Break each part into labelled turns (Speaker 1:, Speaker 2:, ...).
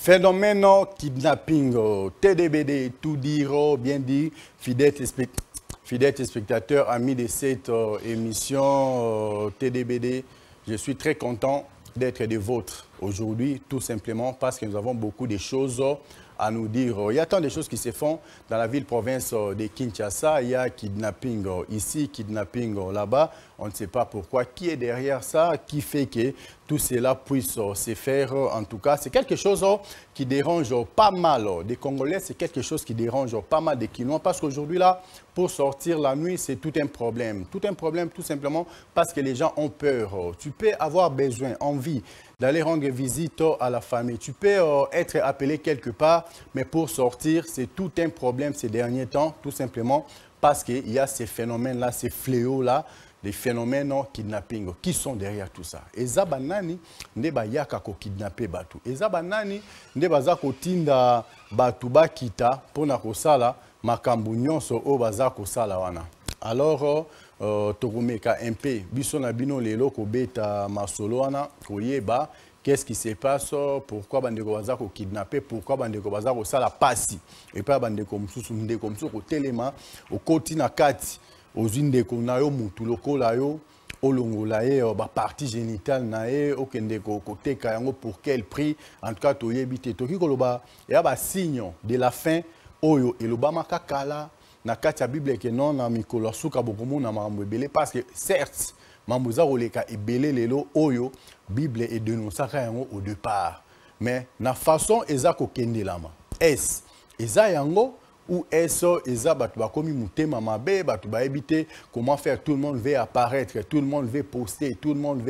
Speaker 1: Phénomène kidnapping, TDBD, tout dire, bien dit, fidèles spectateurs, amis de cette émission TDBD, je suis très content d'être des vôtres aujourd'hui, tout simplement parce que nous avons beaucoup de choses à nous dire. Il y a tant de choses qui se font dans la ville-province de Kinshasa. Il y a kidnapping ici, kidnapping là-bas. On ne sait pas pourquoi. Qui est derrière ça? Qui fait que tout cela puisse se faire? En tout cas, c'est quelque chose qui dérange pas mal des Congolais. C'est quelque chose qui dérange pas mal des Kinois. Parce qu'aujourd'hui, là, pour sortir la nuit, c'est tout un problème. Tout un problème, tout simplement parce que les gens ont peur. Tu peux avoir besoin, envie d'aller rendre visite à la famille. Tu peux être appelé quelque part, mais pour sortir, c'est tout un problème ces derniers temps, tout simplement parce qu'il y a ces phénomènes-là, ces fléaux-là, des phénomènes kidnapping. Qui sont derrière tout ça? Eza banani nde bayaka ko kidnapper batu. Eza banani nde baza ko tinda batu bakita pona ko sala makambu nyonso o baza ko sala wana. Alors tokomeka un peu biso na bino lelo ko beta masolo wana koyeba qu'est-ce qui se passe, pourquoi bandeko baza ko kidnapper, pourquoi bandeko baza ko sala pasi et pas bandeko msusu ndeko msusu ko telema o koti na kati ozwi ndeko na yo mutu lokola yo olongola ye ba partie génitale na ye okende koteka yango pour quel prix. En tout cas toyebi te toki koloba ya ba signe de la fin oyo eloba makakala na kati ya Bible ke non na mikolo suka bokomona makambo ebele parce que certes mambo za koleka ebele lelo oyo Bible est dénonçaka yango au départ, mais na façon eza kokendelama est eza yango ou est-ce eza batu bakomi mutema mabe batu ba ebite comment faire, tout le monde veut apparaître, tout le monde veut poster, tout le monde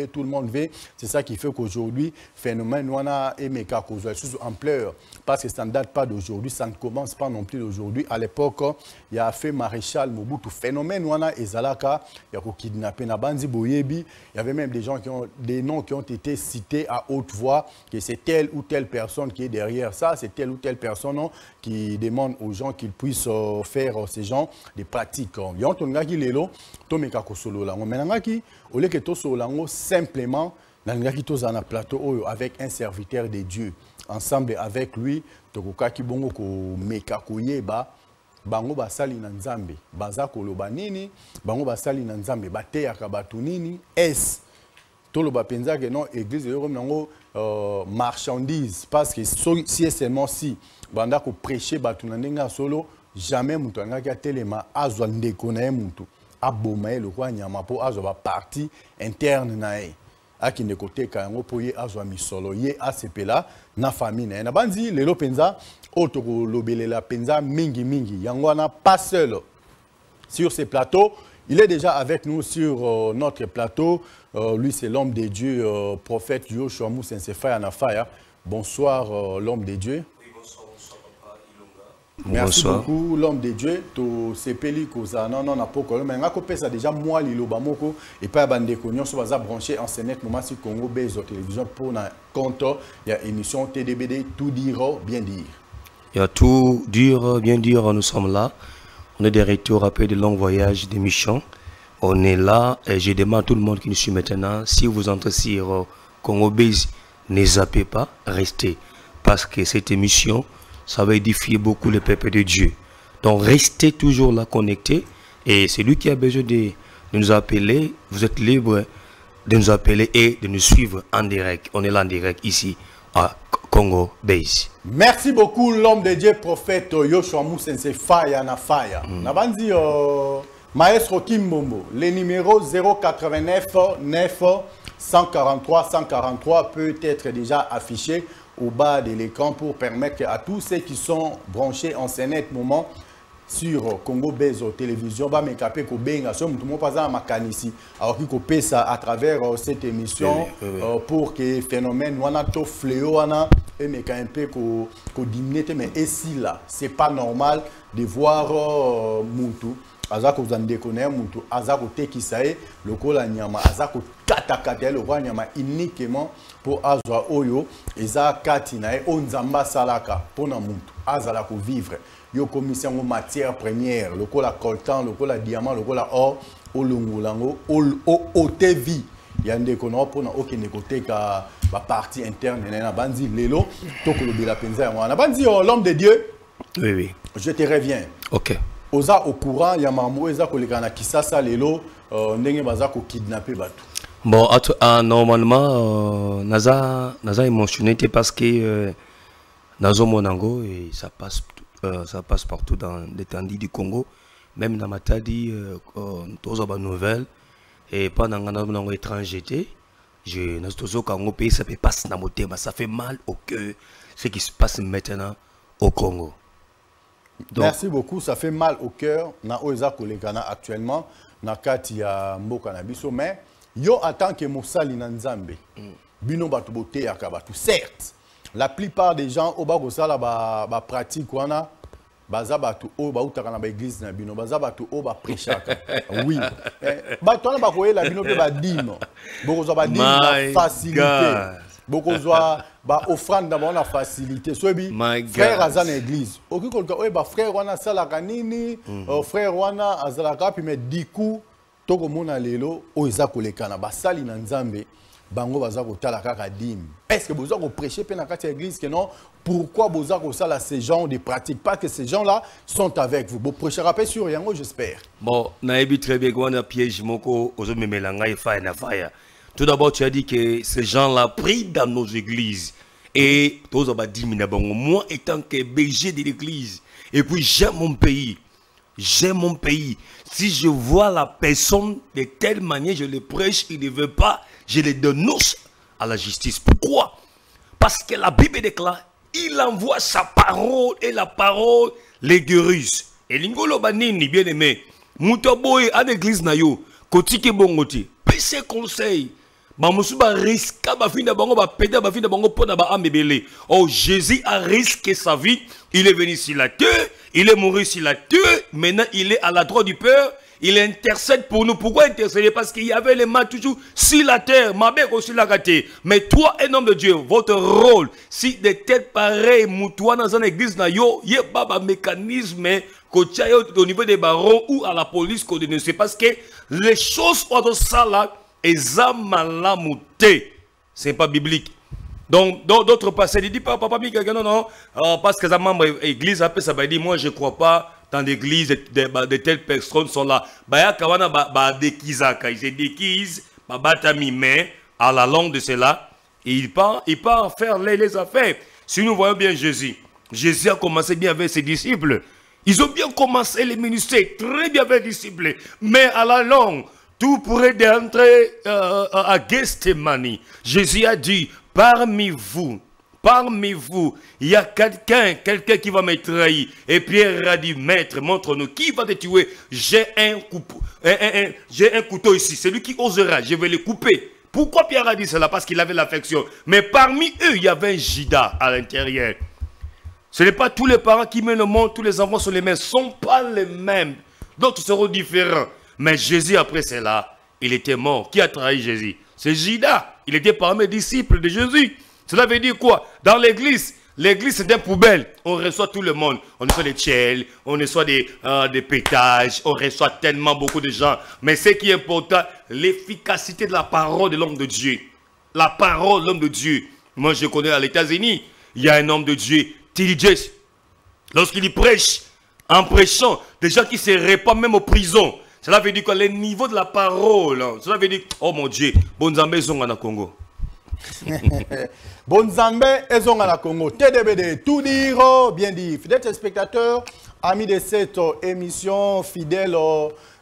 Speaker 1: veut, c'est ça qui fait qu'aujourd'hui phénomène wana emeka kozwa sous ampleur parce que ça ne date pas d'aujourd'hui, ça ne commence pas non plus d'aujourd'hui. À l'époque il y a fait maréchal Mobutu phénomène wana ezalaka ya ko kidnapper na bandi boyebi, il y avait même des gens qui ont des noms qui ont été cités à haute voix que c'est telle ou telle personne qui est derrière ça, c'est telle ou telle personne qui demande aux gens qu'ils puissent faire ces gens des pratiques. Yon tongaki lelo tomeka ko solo la menangaki au lieu que to solo lango simplement nangaki to zana plateau avec un serviteur de Dieu ensemble avec lui tokokaki bongo ko meka ko yeba bango basali na nzambe baza koloba nini bango basali na nzambe bateyaka batu nini est toloba penza que non église yo comme nango marchandise parce que si et seulement si banda ko prêcher batu na ndenga solo jamais mutu angaki atelema azwa ndeko na ye mutu aboma ye lokwa nyama po azwa ba partie interne na ye akinde koteka yango po ye azwa misolo ye asepela na famille na ye na bandi lelo penza otoko lobelela penza mingi yango wana pas seul sur ces plateaux. Il est déjà avec nous sur notre plateau. Lui, c'est l'homme de Dieu, prophète Yoshua Moussensefaya Nafaya. Bonsoir, l'homme de Dieu.
Speaker 2: Oui, bonsoir, Papa Ilonga.
Speaker 1: Merci beaucoup, l'homme de Dieu. To sepeli koza non na poko mais ngako pesa déjà moi liloba moko et pas bande konyo so baza branché en Sénèque moment sur Congo Bezo télévision pour na compte il y a émission TDBD tout dire bien dire.
Speaker 2: Il y a tout dire bien dire, nous sommes là. On est des retours après de longs voyages d'émission. On est là et je demande à tout le monde qui nous suit maintenant, si vous entrez sur Congo Base, ne zappez pas, restez. Parce que cette émission, ça va édifier beaucoup le peuple de Dieu. Donc restez toujours là connectés. Et celui qui a besoin de nous appeler, vous êtes libre de nous appeler et de nous suivre en direct. On est là en direct ici à Congo Base.
Speaker 1: Merci beaucoup l'homme de Dieu prophète Yoshua Moussensefaya Nafaya. Nabandi Maestro Kimbombo, le numéro 089 9 143 143 peut être déjà affiché au bas de l'écran pour permettre à tous ceux qui sont branchés en Sénèque moment sur Congo Bezo télévision ba mekapé ko benga so mutu mo paza makanisi alors ki ko pesa à travers cette émission pour que phénomène wana to fléau wana et meka un peu ko diminuer mais ici là c'est pas normal de voir mutu azako zandeko na mutu azako tekisa e lokola nyama azako katakata lokola nyama uniquement pour azwa oyo eza kati na e onzamba salaka pona mutu azala ko vivre yo commission en matière première lokola coltan lokola diamant lokola or olongolango otevi il y a des qu'on a pour aucun côté ka ba partie interne na bandi lelo to ko lobela penza moi na bandi l'homme de Dieu.
Speaker 2: Oui oui.
Speaker 1: Je te reviens.
Speaker 2: OK.
Speaker 1: Oza au courant ya mamou eza ko lekana kisasa lelo ndenge baza ko kidnapper batu.
Speaker 2: Bon normalement naza émotionné parce que nazo monango et ça passe partout dans l'étendue du Congo, même dans Matadi tous les nouvelles et pendant que étranger je nazo Congo pays ça peut passer dans mon thème, ça fait mal au cœur ce qui se passe maintenant au Congo.
Speaker 1: Donc, merci beaucoup, ça fait mal au cœur na oza kolekana actuellement na kati ya mboka na biso mais yo en tant que mosali na Nzambe bino batu boté ya kabatu certes la plupart des gens au bako sala ba pratique wana baza batu o ba utaka na ba église na bino baza batu o ba prêchaka oui batu wana ba koyela bino pe ba dino boko zo ba dino na facilité boko zo ba offrande na ba facilité so bi frère azana na église okikolka o ba frère wana sala kanini frère wana azala kapi mais du coup toko mona lelo o eza kolekana basali na Nzambe bango baza kotala kaka dîme. Est-ce que vous avez prêché dans la église que non? Pourquoi vous avez ça ces gens de pratique? Pas que ces gens-là sont avec vous. Vous prêchez rappel sur rien, j'espère. Bon,
Speaker 2: naïbi très bien qu'on a piège moko aux hommes melanga et fire. Tout d'abord, tu as dit que ces gens-là prient dans nos églises et tous ont dit moi étant que berger de l'église et puis j'aime mon pays. J'aime mon pays. Si je vois la personne de telle manière, je le prêche, il ne veut pas, je le dénonce à la justice. Pourquoi? Parce que la Bible déclare, il envoie sa parole et la parole les guérisse. Et l'ingolo banini, bien aimé, Moutaboy à l'église nayo, kotike bongoti, pese conseil. Oh, Jésus a risqué sa vie. Il est venu sur la terre. Il est mort sur la terre. Maintenant, il est à la droite du Père. Il intercède pour nous. Pourquoi intercéder? Parce qu'il y avait les mains toujours sur la terre. Ma mère aussi la gâté. Mais toi, un homme de Dieu, votre rôle, si de têtes pareilles, toi dans une église, il y a pas un mécanisme au niveau des barons ou à la police qu'on ne sait. Parce que les choses sont ça là. Et c'est pas biblique. Donc, d'autres passés, ils disent pas, papa, non, parce que les membres de l'église, après ça va dire, moi je ne crois pas dans l'église, de telles personnes sont là. Ils se déguisent, mais à la longue de cela, il part faire les affaires. Si nous voyons bien Jésus, Jésus a commencé bien avec ses disciples. Ils ont bien commencé les ministères, très bien avec les disciples, mais à la longue, tout pourrait entrer à Gethsemane. Jésus a dit, parmi vous, il y a quelqu'un qui va me trahir. Et Pierre a dit, maître, montre-nous, qui va te tuer? J'ai un couteau ici, celui qui osera, je vais le couper. Pourquoi Pierre a dit cela? Parce qu'il avait l'affection. Mais parmi eux, il y avait un Judas à l'intérieur. Ce n'est pas tous les parents qui mènent le monde, tous les enfants sont les mêmes, ne sont pas les mêmes. D'autres seront différents. Mais Jésus, après cela, il était mort. Qui a trahi Jésus? C'est Judas. Il était parmi les disciples de Jésus. Cela veut dire quoi? Dans l'église, l'église c'est une poubelle. On reçoit tout le monde. On reçoit des tchèles, on reçoit des pétages, on reçoit tellement beaucoup de gens. Mais ce qui est important, l'efficacité de la parole de l'homme de Dieu. La parole de l'homme de Dieu. Moi, je connais à l'États-Unis, il y a un homme de Dieu, T.D. Jakes. Lorsqu'il prêche, en prêchant, des gens qui se répandent même aux prisons. Cela veut dire que le niveau de la parole, cela veut dire, oh mon Dieu, Bonzambe Zonga Congo.
Speaker 1: Bonzambe Zonga Congo. TDBD, tout dire, bien dit. Fidèles spectateurs, amis de cette émission, fidèles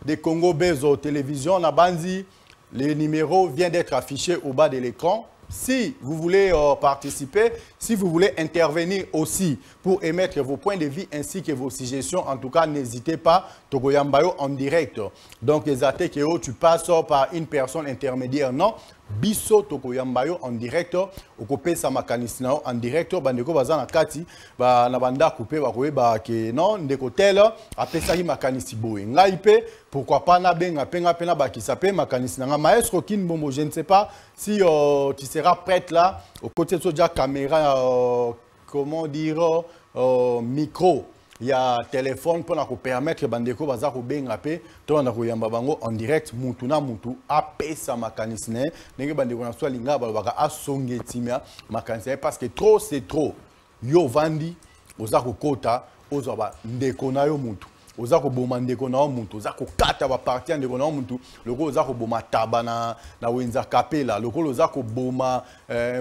Speaker 1: de Congo Bezo Télévision, Nabandi, le numéro vient d'être affiché au bas de l'écran. Si vous voulez participer, si vous voulez intervenir aussi pour émettre vos points de vue ainsi que vos suggestions, en tout cas, n'hésitez pas, Togoyambayo en direct. Donc, les attaques, tu passes par une personne intermédiaire, non? Biso Togoyambayo en direct, okopé sa makanisina en direct, bandeko bazana kati, ba na banda coupé ba kowe ba ke non ndeko tel apesa hi makanisi boy. Ngaipe pourquoi pas na benga penga pena ba ki sape makanisina nga maestro kin bombo, je ne sais pas si tu seras prête là au côté de soja caméra comment dire micro. il y a téléphone pour nous permettre bandeko baza ko benga pe to na ko yamba bango en direct mutu na mutu apesa makanisne ndenge bandeko na swa linga balobaka asongetimia makanisne parce que trop c'est trop yo vandi oza ko kota oza ba ndeko na yo mutu oza ko boma ndeko na yo mutu oza ko kata ba parti ndeko na yo mutu loko oza ko boma taba na wenza kapela loko oza ko boma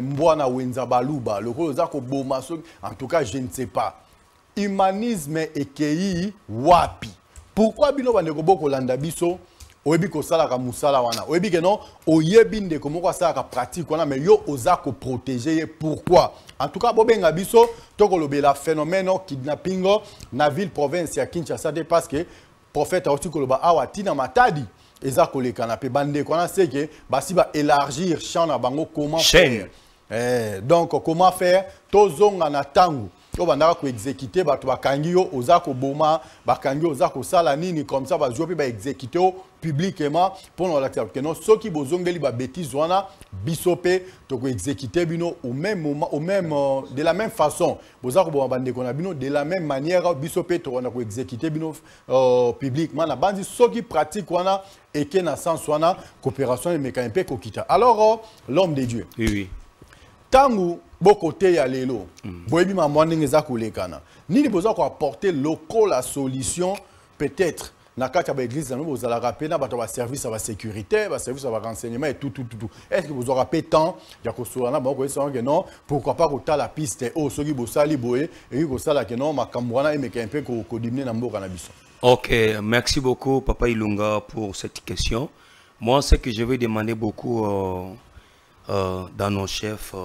Speaker 1: mbwana wenza baluba loko oza ko boma en tout cas je ne sais pas. Humanisme ekei wapi. Pourquoi bino bandeko boko landa biso oyebi ko sala ka musala wana oyebi ke non oyebi ndeko moko sala ka pratique wana mais yo oza ko protéger pourquoi en tout cas bobenga biso toko lobela phénomène kidnapping na ville province ya Kinshasa parce que prophète a aussi koloba awa tina matadi eza koleka na pe bandeko wana c'est que basi ba élargir champ na bango comment faire donc comment faire tozonga na tangu to bandaka ko exécuter bato bakangi yo oza ko boma bakangi oza ko sala nini comme ça bazo pe ba exécuter publiquement pour nous l'acteur que non ceux qui bozongeli ba bêtise wana bisope to ko exécuter bino au même moment au même de la même façon boza ko boma bande kona bino de la même manière bisope to wana ko exécuter bino publiquement na bandi ceux qui pratiquent wana et que na sens wana coopération et mécanisme ko kita alors l'homme de Dieu
Speaker 2: oui
Speaker 1: tangu bokote ya lelo boyebi mamwa ndenge za kolekana nini boza ko apporter local la solution peut-être na kati ya église na bozala rappeler na bato ba service ba sécurité ba service ba renseignement et tout est-ce que vous aurez pas temps ya ko soana ba ko que non pourquoi pas ko ta la piste au soki bosali boye et ko sala que non makambwana et meka un peu ko dimner na mboka na biso.
Speaker 2: OK, merci beaucoup Papa Ilunga pour cette question. Moi ce que je vais demander beaucoup dans nos chefs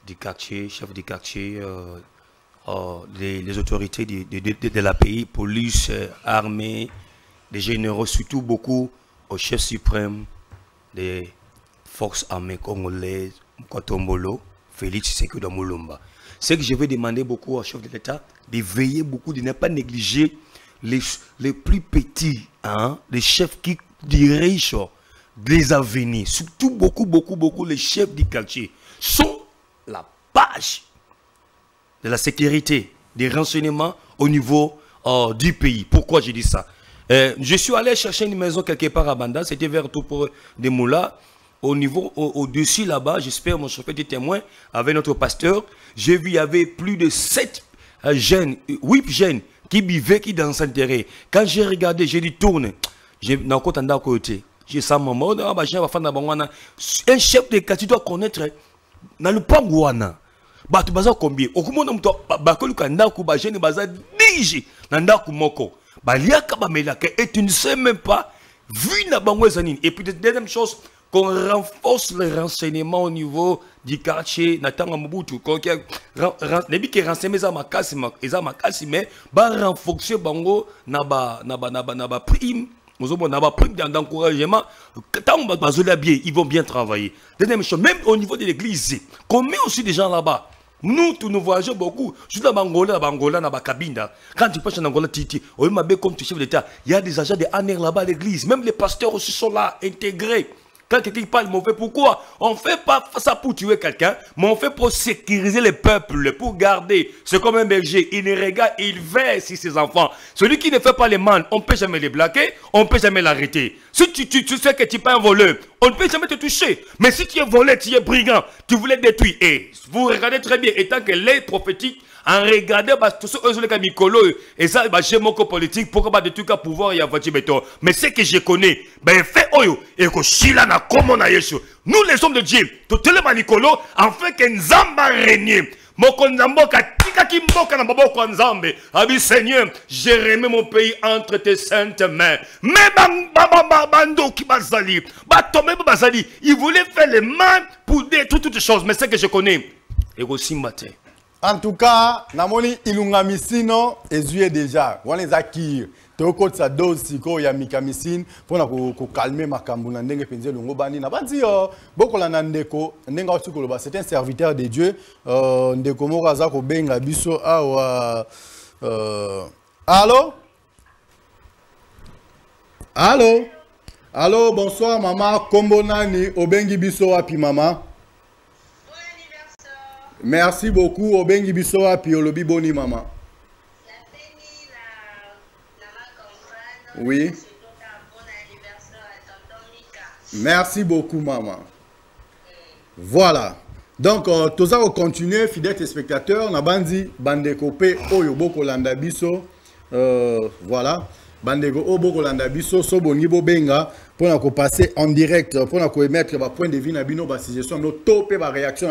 Speaker 2: du quartier, chefs du quartier, les autorités de la pays, police, armée, les généraux, surtout beaucoup au chef suprême des forces armées congolaises, Mkwatombolo, Félix Tshisekedi Mulumba. C'est que je vais demander beaucoup au chef de l'État de veiller beaucoup, de ne pas négliger les plus petits, hein, les chefs qui dirigent les avenirs, surtout beaucoup les chefs du quartier sont la base de la sécurité, des renseignements au niveau du pays. Pourquoi je dis ça? Je suis allé chercher une maison quelque part à Banda, c'était vers tout pour des Moula. Au niveau, au-dessus là-bas, j'espère mon chauffeur était témoin avec notre pasteur. J'ai vu, il y avait plus de 7 jeunes, 8 jeunes qui vivaient, qui dans s'intérêt. Quand j'ai regardé, j'ai dit tourne. J'ai dans côté. J'ai ça maman, un chef de quartier doit connaître dans le pangouana. Batu baza combien? Okumona mto bakolu kanda ku ba jeune baza diji nanda ku moko. Baliaka ba melaka et tu ne sais même pas vu na bango zanine. Et puis deuxième chose qu'on renforce le renseignement au niveau du quartier natanga Mobutu qu'on nebi ke renseigner za makasi mais ba renforcer bango na ba prime. Nous avons pris d'encouragement. Tant ils vont bien travailler. Deuxième chose, même au niveau de l'église, qu'on met aussi des gens là-bas. Nous, tous nous voyageons beaucoup. Je suis dans Bangola, dans Bakabinda. Quand tu passes en Angola, comme tu chef d'État, il y a des agents de ANR là-bas à l'église. Même les pasteurs aussi sont là, intégrés. Quand quelqu'un parle mauvais, pourquoi? On ne fait pas ça pour tuer quelqu'un, mais on fait pour sécuriser le peuple, pour garder. C'est comme un berger, il ne regarde, il veille sur ses enfants. Celui qui ne fait pas les mannes, on ne peut jamais les blaguer, on ne peut jamais l'arrêter. Si tu sais que tu n'es pas un voleur, on ne peut jamais te toucher. Mais si tu es voleur, tu es brigand, tu voulais détruire. Et vous regardez très bien, étant que les prophétiques, en regardant tous ceux qui ont Mikolo et ça j'ai mon politique pour pas de tout cas pouvoir y avoir béton mais ce que je connais ben fait oyo et que shila na comme na Yesu nous les hommes de Dieu tout le Mikolo en fait que nzamba régner moko nzamboka tika kimboka na baboko nzambe abi Seigneur j'ai remis mon pays entre tes saintes mains mais bando qui bazali batombe bazali il voulait faire les mains pour détruire toutes choses mais ce que je connais et aussi matin.
Speaker 1: En tout cas, namoni ilunga misino ezue déjà. Wana ezaki toko tsa dose siko ya mikamisine pona ko calmer makambo na ndenge penze longo bani na bandi boko la ndeko ndenga otiko loba c'est un serviteur de Dieu ndeko moko aza ko benga biso awa allô allô allô bonsoir maman kombo nani obengi biso wapi maman. Merci beaucoup. Obengi biso api olobi boni maman. Oui. Merci beaucoup, maman. Voilà. Donc, tout ça, on continue, fidèles téléspectateurs. On a bandi, bandekopé, oyobo kolanda biso. Voilà. Bandeko obo kolanda biso, soboni bo benga, pour nous passer en direct, pour nous émettre un point de vue, nos suggestions, nos top et réactions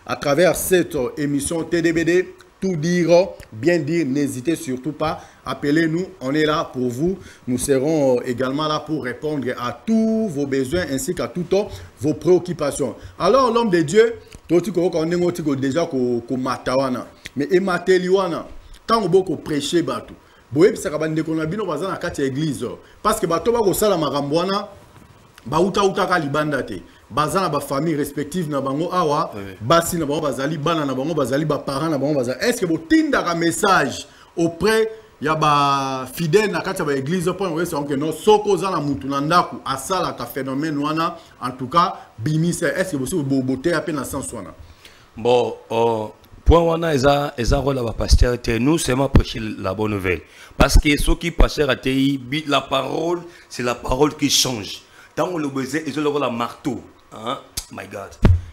Speaker 1: à travers cette émission TDBD. Tout dire, bien dire, n'hésitez surtout pas, appelez-nous, on est là pour vous. Nous serons également là pour répondre à tous vos besoins ainsi qu'à toutes vos préoccupations. Alors, l'homme de Dieu, déjà ko matawana, mais emateliwana, tant que beaucoup prêcher batou. Boye bisa kabande ko na bino bazana kati église parce que bato ba ko sala makambwana ba uta ka libanda te. Bazana ba famille respective na bango awa basi na bango bazali bana na bango bazali ba parents na bango bazali est-ce que bo tinda ka message auprès ya ba fidèle na kati ba église pour nous c'est que non soko za na mutu na ndaku asala ka phénomène wana en tout cas bimisa est-ce que bo boboté à peine na sens wana
Speaker 2: bon point wana eza rôle ba pasteur nous seulement prêcher la bonne nouvelle parce que ceux qui pasteur atei la parole c'est la parole qui change tant on le besoin ils ont le marteau. Hein? My God.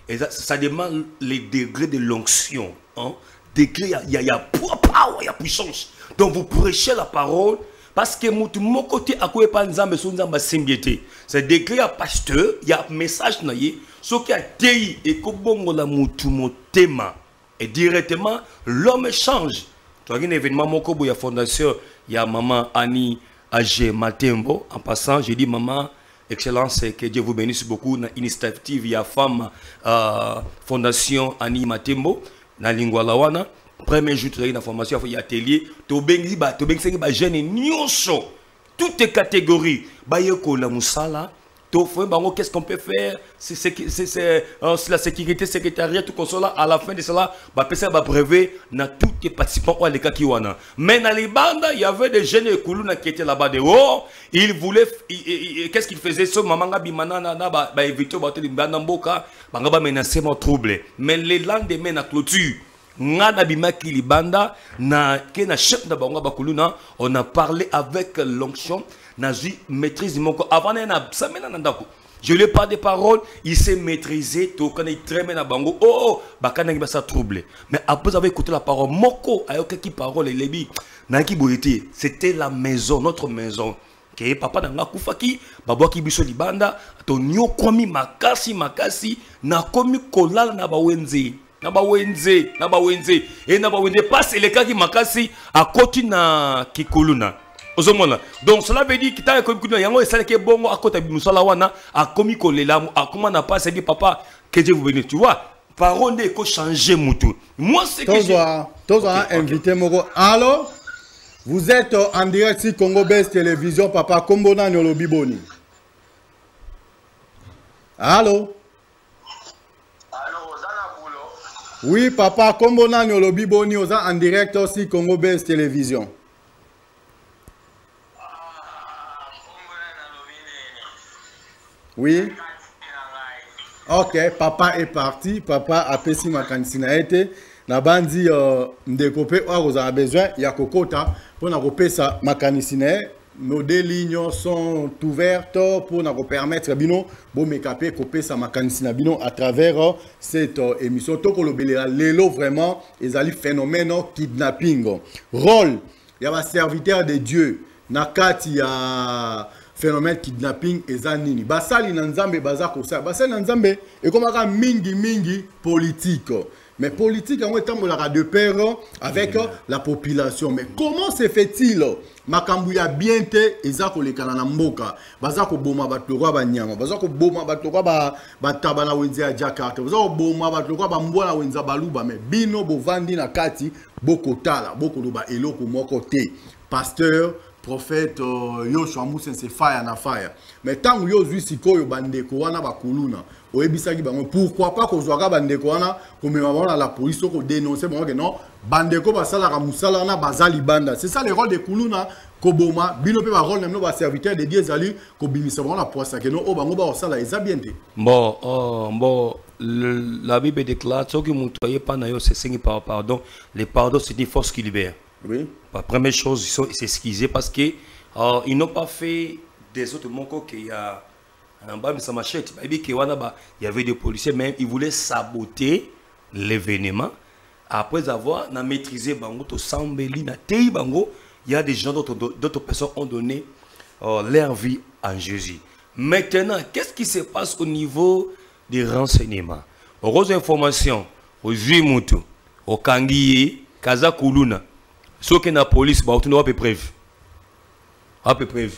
Speaker 2: Et ça demande les degrés de l'onction. Hein? Degré, il y a power, il y a puissance. Donc vous prêchez la parole parce que mon côté, à quoi pas nzambe son nzamba simbiété. C'est degré à pasteur, il y a un message naïe, ce qui a tei et kobongo la mutu motema. Et directement, l'homme change. Tu as un événement, mon kobo, il y a fondation, il y a maman Annie Agé Matembo. En passant, j'ai dit maman. Excellence, que Dieu vous bénisse beaucoup. Dans l'initiative, il y a femme fondation Annie Matembo, dans Lingwalawana. Premier jour, il y a une formation, il y a atelier. Tobengi ba jeune nyonso. Toutes les catégories. Ba yeko la musala. Qu'est-ce qu'on peut faire? C'est la sécurité, secrétariat, tout comme cela. À la fin de cela, ça va brevet dans tous les participants à l'école Kiwana. Mais dans les bandes, il y avait des jeunes qui étaient là-bas de haut. Ils voulaient. Qu'est-ce qu'ils faisaient? Ce maman Bimana, éviter de Banamboka, menacer mon trouble. Mais les lendemains, la clôture. On a parlé avec l'onction. Maîtrise mon corps. Avant, je lui ai pas de paroles, il s'est maîtrisé. Tout quand il très bien à bango. Oh, bakana ça troublé. Mais après avoir écouté la parole, moko ayoka qui parole et lebi. Naki boyete, c'était la maison, notre maison. Que papa dans la kufaki, babo ki biso libanda, to nyo komi makasi na komi kolala na bawenze. Na bawenze. Et na bawenze passe les cas qui makasi à côté na kikuluna. Donc cela veut dire que tu as comme yango et ça qui est bon à côté de musala wana a commis kolela a comment n'a pas dit papa que Dieu vous bénisse tu vois parole n'est que changer mutu moi c'est que
Speaker 1: toi invité moko allô vous êtes en direct sur Congo Best Télévision papa Kombona Nyolobi Boni allô oui papa Kombona Nyolobi Boni en direct aussi Congo Best Télévision. Oui. Ok, papa est parti. Papa a payé ma candidature. La bandi ndekopé vous avez besoin il y a kokota pour na kopesa ma candidature. Nos deux lignes sont ouvertes pour nous permettre bino bon mekapé kopesa ma candidature bino à travers cette émission. Toko lobela lelo vraiment ils ali phénomène kidnapping. Rôle il y a un serviteur de Dieu. Nakati ya phénomène kidnapping et zanini basali nanzambe bazako ça basali nanzambe et comme ça mingi politique mais politique en étant de pair avec la population mais comment se fait-il makambu ya biente ezako lekana na mboka bazako boma batoko ba nyama bazako boma batoko ba tabana wenze ya Jakarta bazako boma batoko ba mbona wenza baluba mais bino bovandi na kati bokotala bokoloba eloko moko te pasteur prophète Yoshua Moussa c'est fire na fire mais tant que yo sikoyo bandeko wana bakuluna oyebisaki bango pourquoi pas ko zwaka bandeko wana komema bana la police ko dénoncer bango que non bandeko basala ka musala na bazali banda c'est ça le rôle de kuluna koboma bino pe ba rôle na ba serviteur de Dieu zali ko bimisa bango la poisse que non o bango ba osala eza bien te
Speaker 2: bon la Bible déclare ce que montoyez pas na yo c'est signe par pardon les pardons c'est une force qui libère. Oui. La première chose, il faut s'excuser parce que ils n'ont pas fait des autres mots qu'il y a un bas, mais ça machette. Il y avait des policiers, même ils voulaient saboter l'événement. Après avoir maîtrisé Bango, to Sambeli, na Tei Bango, il y a des gens, d'autres personnes ont donné leur vie en Jésus. Maintenant, qu'est-ce qui se passe au niveau des renseignements? Aux informations, aux Juimutu, aux Kangiye, Kazakuluna, ceux qui ont la police, bah, on a à peu près. À peu près.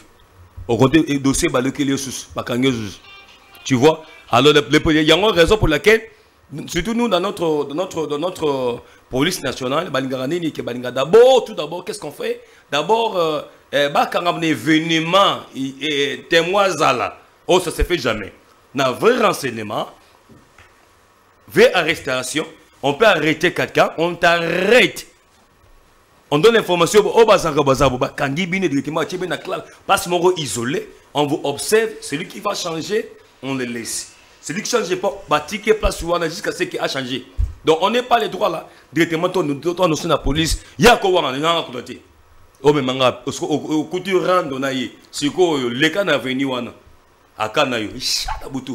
Speaker 2: Au côté dossier, bah, le Kélios, bah, Kangios. Tu vois? Alors, il y a une raison pour laquelle, surtout nous, dans notre police nationale, d'abord, tout d'abord, qu'est-ce qu'on fait? D'abord, quand on a un événement, témoin là, oh, ça ne se fait jamais. Dans un vrai renseignement, vraie arrestation, on peut arrêter quelqu'un, on t'arrête. On donne l'information, oh, quand il est directement passe mon isolé, on vous observe, celui qui va changer, on le laisse. Celui qui ne change pas, bâtir place jusqu'à ce qu'il a changé. Donc on n'est pas les droits là. Directement, on sommes la police, il y a quoi on a côté. Oh, mais manga, au côté rang, on a eu. C'est quoi, les cas n'a venu, on a Kanayo. Chatabutu.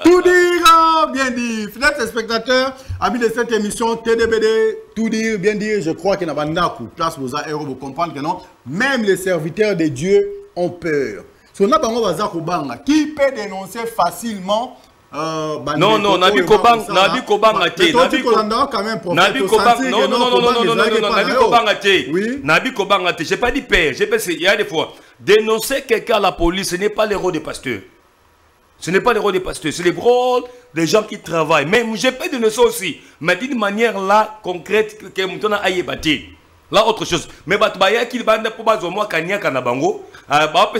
Speaker 1: Tout dire, bien dit. Fidèles spectateurs, amis de cette émission TDBD, tout dire, bien dire, je crois qu'il n'y a pas de place pour vous comprendre que non. Même les serviteurs de Dieu ont peur. Si on a qui peut dénoncer facilement
Speaker 2: non, non, Nabi Kobang a été. Nabi Kobang a été. J'ai pas dit père. Il y a des fois. Dénoncer quelqu'un à la police, ce n'est pas le rôle des pasteurs. Ce n'est pas le rôle des pasteurs. C'est le rôle des gens qui travaillent. Mais je peux dénoncer aussi. Mais d'une manière là, concrète, que nous avons bâti. Là, autre chose. Mais qui va pas moi Kanya Kanabango. Alors,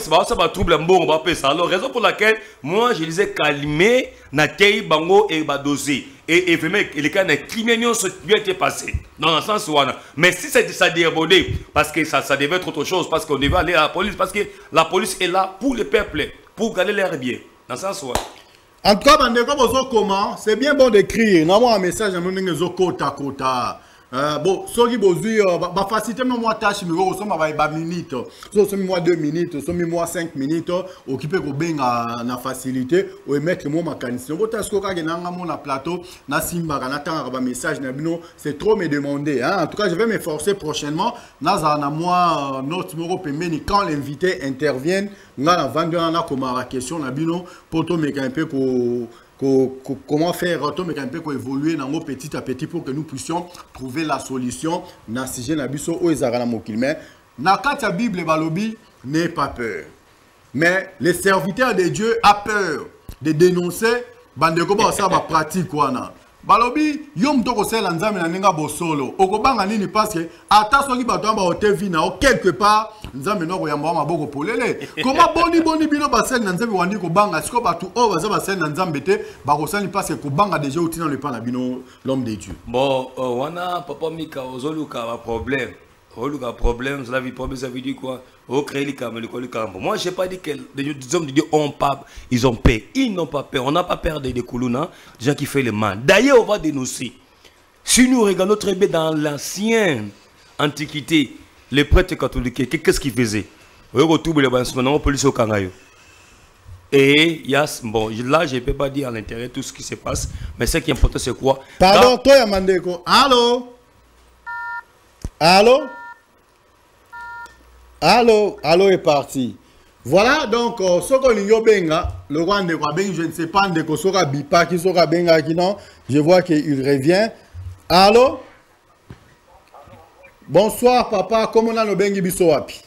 Speaker 2: raison pour laquelle moi je les ai calmés, Natei Bango et Badosi. Et vraiment, les cas de criminels sont bien été passés. Dans le sens où mais si ça débordé, parce que ça devait être autre chose, parce qu'on devait aller à la police, parce que la police est là pour le peuple, pour garder l'air bien. Dans le sens où.
Speaker 1: En tout cas, comment c'est bien bon d'écrire. Nous avons un message à mon kota kota. Bon, ceux qui vous disent, faciliter moi tâche, mais vous sommes à minutes, vous sommes moi 2 minutes, vous sommes moi 5 minutes, occupé pour bien la facilité, ou mettre moi ma canison. Vous avez ce que vous avez na plateau, na simba, na tanga message, c'est trop me demander. En tout cas, je vais m'efforcer prochainement. Na moi notre numéro pemeni quand l'invité intervient, na vendre na comme la question na bino pour to me un peu comment faire un peu évoluer petit à petit pour que nous puissions trouver la solution dans ce sujet nabiso ou ezara mokil. Mais na kati Bible balobi n'aie pas peur. Mais les serviteurs de Dieu a peur de dénoncer bandeko ba ça ba pratique wana. Balobi yom to ko sela nzambe na ninga bosolo. Okobanga nini parce que ata soki bato ba otevi na quelque part nzambe no ko yamba maboko polele. Comment boni bino ba sel na nzambe wandi ko banga siko bato o baza ba sel na nzambe te ba ko sali parce que ko banga déjà outi dans le pan na bino l'homme de Dieu.
Speaker 2: Bon wana papa mika ozoluka ba problème. Oluka problème, cela veut problème ça veut dire quoi? Au créer les caméras, le camp. Moi j'ai pas dit que les hommes de Dieu ont pas, ils ont peur. Ils n'ont pas peur. On n'a pas peur des Koulouna, des gens qui font le mal. D'ailleurs, on va dénoncer. Si nous regardons très bien dans l'ancienne antiquité, les prêtres catholiques, qu'est-ce qu'ils faisaient? On retrouve les bancs police au Kangayo. Et bon, là je ne peux pas dire à l'intérieur tout ce qui se passe, mais ce qui est important c'est quoi?
Speaker 1: Pardon, toi Yamandeko. Allô? Allô? Allô est parti. Voilà donc ce que nous benga le roi de Kwaben, je ne sais pas de quoi sera bipa qui sera benga qui non, je vois qu'il revient. Allô? Bonsoir papa, comment on a nos bengi biso wapi?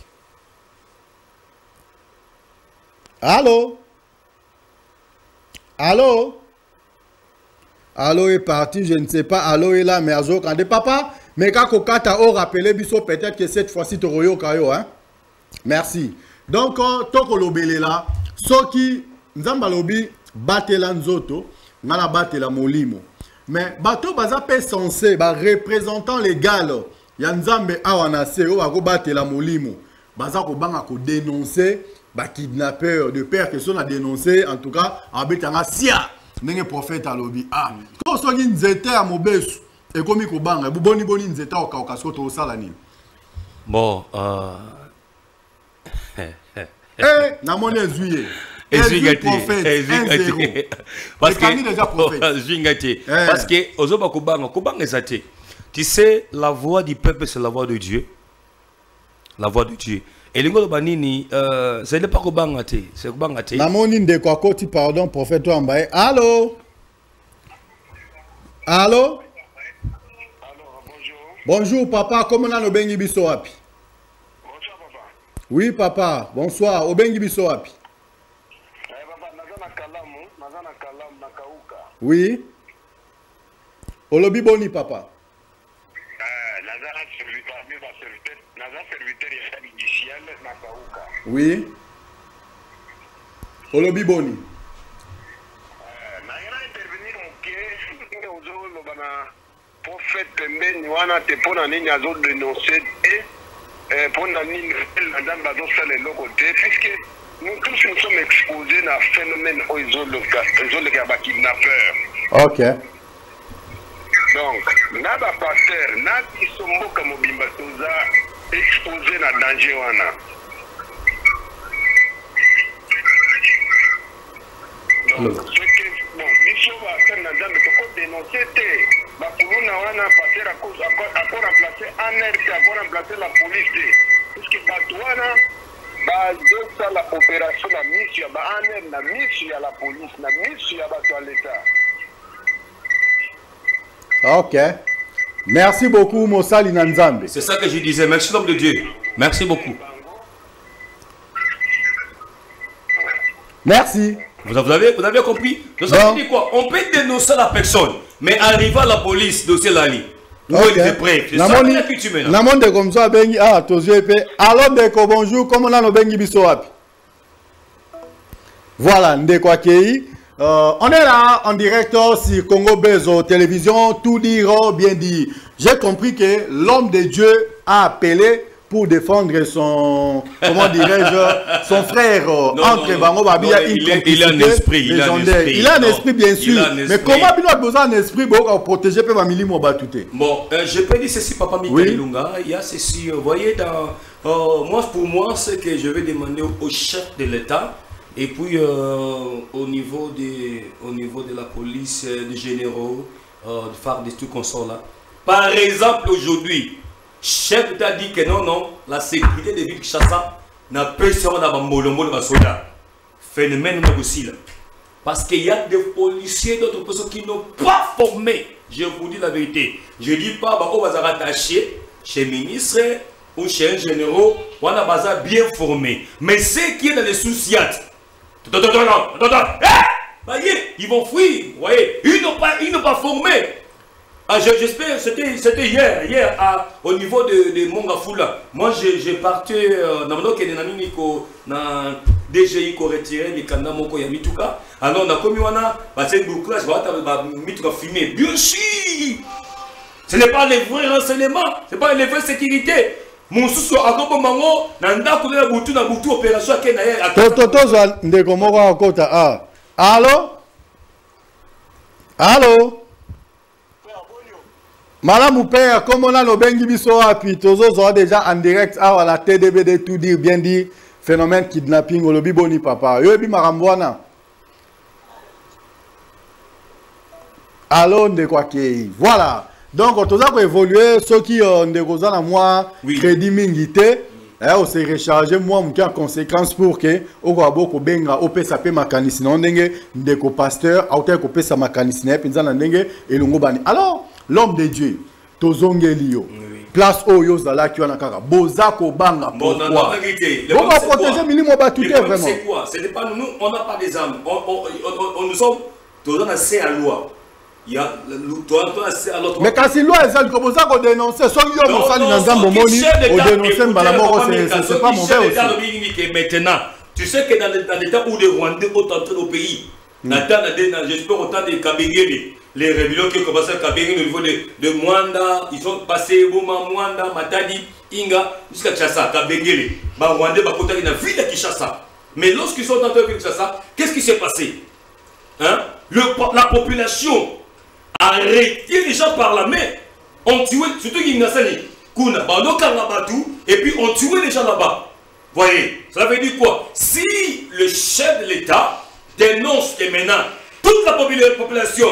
Speaker 1: Allô? Allô? Allô est parti, je ne sais pas. Allô est là, mais Azo quand papa, mais quand Kokata a rappelé biso peut-être que cette fois-ci tu royo kayo hein. Merci. Donc, toko lobele là, ceux qui nzamba lobi batela nzoto, ngala batela molimo. Mais bato baza pe censé ba représentant légal ya nzambe awana se o ba ko batela molimo. Baza ko banga ko dénoncer ba kidnappeur de père que son a dénoncé en tout cas abetanga sia ndenge prophète alobi ah ko so ki nzete ya mobesu e komi ko banga boni nzete o ka so to sala nini.
Speaker 2: Bon,
Speaker 1: Namone Zuye.
Speaker 2: Parce que Ozoba Kubanga Ezate. Tu sais, la voix du peuple, c'est la voix de Dieu. La voix de Dieu. Et l'ingolo banini, ce n'est pas Kubangate, c'est Kubangate.
Speaker 1: Namoni Ndekwakoti, pardon, prophète Ambaye. Allô? Allô? Bonjour papa, comment on a Obengi Biso Api?
Speaker 3: Bonjour papa.
Speaker 1: Oui papa, bonsoir, Obengi Biso Api.
Speaker 3: Papa, nazana kalamu nakauka.
Speaker 1: Oui. Olobi Boni papa.
Speaker 3: Nazana serviteur judiciaire nakauka.
Speaker 1: Oui. Olobi Boni.
Speaker 3: Nayana intervenir moke ozolo bana prophète pembeni wana te pona nini azo dénoncer et pona nini ndan bazo sala eloko te puisque nous tous nous sommes exposés na phénomène ezoleka ba kidnappeur.
Speaker 1: Ok.
Speaker 3: Donc na ba pasteur na biso mboka mobimba toza exposé na danger wana. Donc ce que bon biso ba faire na nzambe to ko dénoncer te ba kuluna wana pasteur ako remplacer ANRT ako remplacer la police te puisque bato wana bazosala opération na miso ya ba ANR na miso ya la police na miso ya bato ya l'État.
Speaker 1: Ok. Merci beaucoup, Mossali Nanzambe.
Speaker 2: C'est ça que je disais. Merci, l'homme de Dieu. Merci beaucoup.
Speaker 1: Merci.
Speaker 2: Vous avez compris? Donc, ça veut dire quoi? On peut dénoncer la personne, mais arriver à la police, dossier Lali. Où elle est prête? C'est ça que tu mets là.
Speaker 1: Namonde comme ça, Bengi, ah, Tozio Epé. Alors, Ndeko, bonjour. Comment on a nos Bengi Bissoapi? Voilà, Ndeko Akei. On est là en direct sur Congo Bezo Télévision, tout dire bien dit. J'ai compris que l'homme de Dieu a appelé pour défendre son, comment dirais-je, son frère entre Bango Babia.
Speaker 2: Il a un esprit,
Speaker 1: il a un esprit bien sûr. Mais comment il a besoin d'un esprit pour protéger Pemamili Mobatouté?
Speaker 2: Bon, je peux dire ceci, Papa Mikael Lunga. Il y a ceci, vous voyez, pour moi, ce que je vais demander au chef de l'État. Et puis au niveau de la police, des généraux, de faire des trucs comme ça là. Par exemple aujourd'hui, chef d'État dit que non, la sécurité des villes de Kinshasa n'a pas besoin d'avoir molombo de soldats. Phénomène aussi là. Parce qu'il y a des policiers, d'autres personnes qui n'ont pas formé. Je vous dis la vérité. Je ne dis pas qu'on va rattacher chez le ministre ou chez un général, on a besoin bien formé. Mais ce qui est dans les soucis, ils vont fuir, vous voyez, ils n'ont pas formé. Ah, j'espère, c'était hier au niveau de Mongafula. Moi, j'ai parti dans le DGI qui retiré les canaux Moko Yamituka. Alors, on a commis un bouclage, filmé. Bien sûr, ce n'est pas les vrais renseignements, ce n'est pas les vraies sécurités. Mon sous agobo mango nanda kule butu na butu opération ke na ya
Speaker 1: toto ndeko moko akota ah allô allô Madame Père, comme on a le bengi biso api tozo zo déjà en direct à la TDBD tout dire bien dit phénomène kidnapping olobi boni papa yo bi marambwana allô ndeko akei voilà. Donc, on a évolué, ceux qui ont des choses à moi, crédit mingité, on s'est rechargé, moi, en conséquence pour que, au Gabo, benga, au PSAP mécanicien, on dengue, des co-pasteurs, au tel que sa mécanicien, puis on dengue, et l'on bani. Alors, l'homme de Dieu, Tozongelio, place Oyo Zala, qui en a kara, Bozako Banga, pourquoi? On va protéger Minimo Batouté, vraiment.
Speaker 2: C'est quoi? Ce n'est pas nous, on n'a pas des armes. Nous sommes, tous dans la loi. Il y a
Speaker 1: mais quand c'est loi, c'est comme ça qu'on dénonce. Soit il y a un sali dans un moment, on dénonce, c'est pas mauvais aussi.
Speaker 2: Maintenant, tu sais que dans l'état où les Rwandais ont entré au pays, j'espère autant de Kabengele, les rébellions qui ont commencé à Kabengele au niveau de Mwanda, ils sont passés Boma, Mwanda, Matadi, Inga, jusqu'à Kinshasa, Kabengele. Les Rwandais ont été dans la ville de Kinshasa. Mais lorsqu'ils sont entrés à Kinshasa, qu'est-ce qui s'est passé? La population arrêté les gens par la main, ont tué, surtout Ingasani. Kuna, et puis on tuait les gens là-bas. Voyez, ça veut dire quoi? Si le chef de l'État dénonce que maintenant toute la population,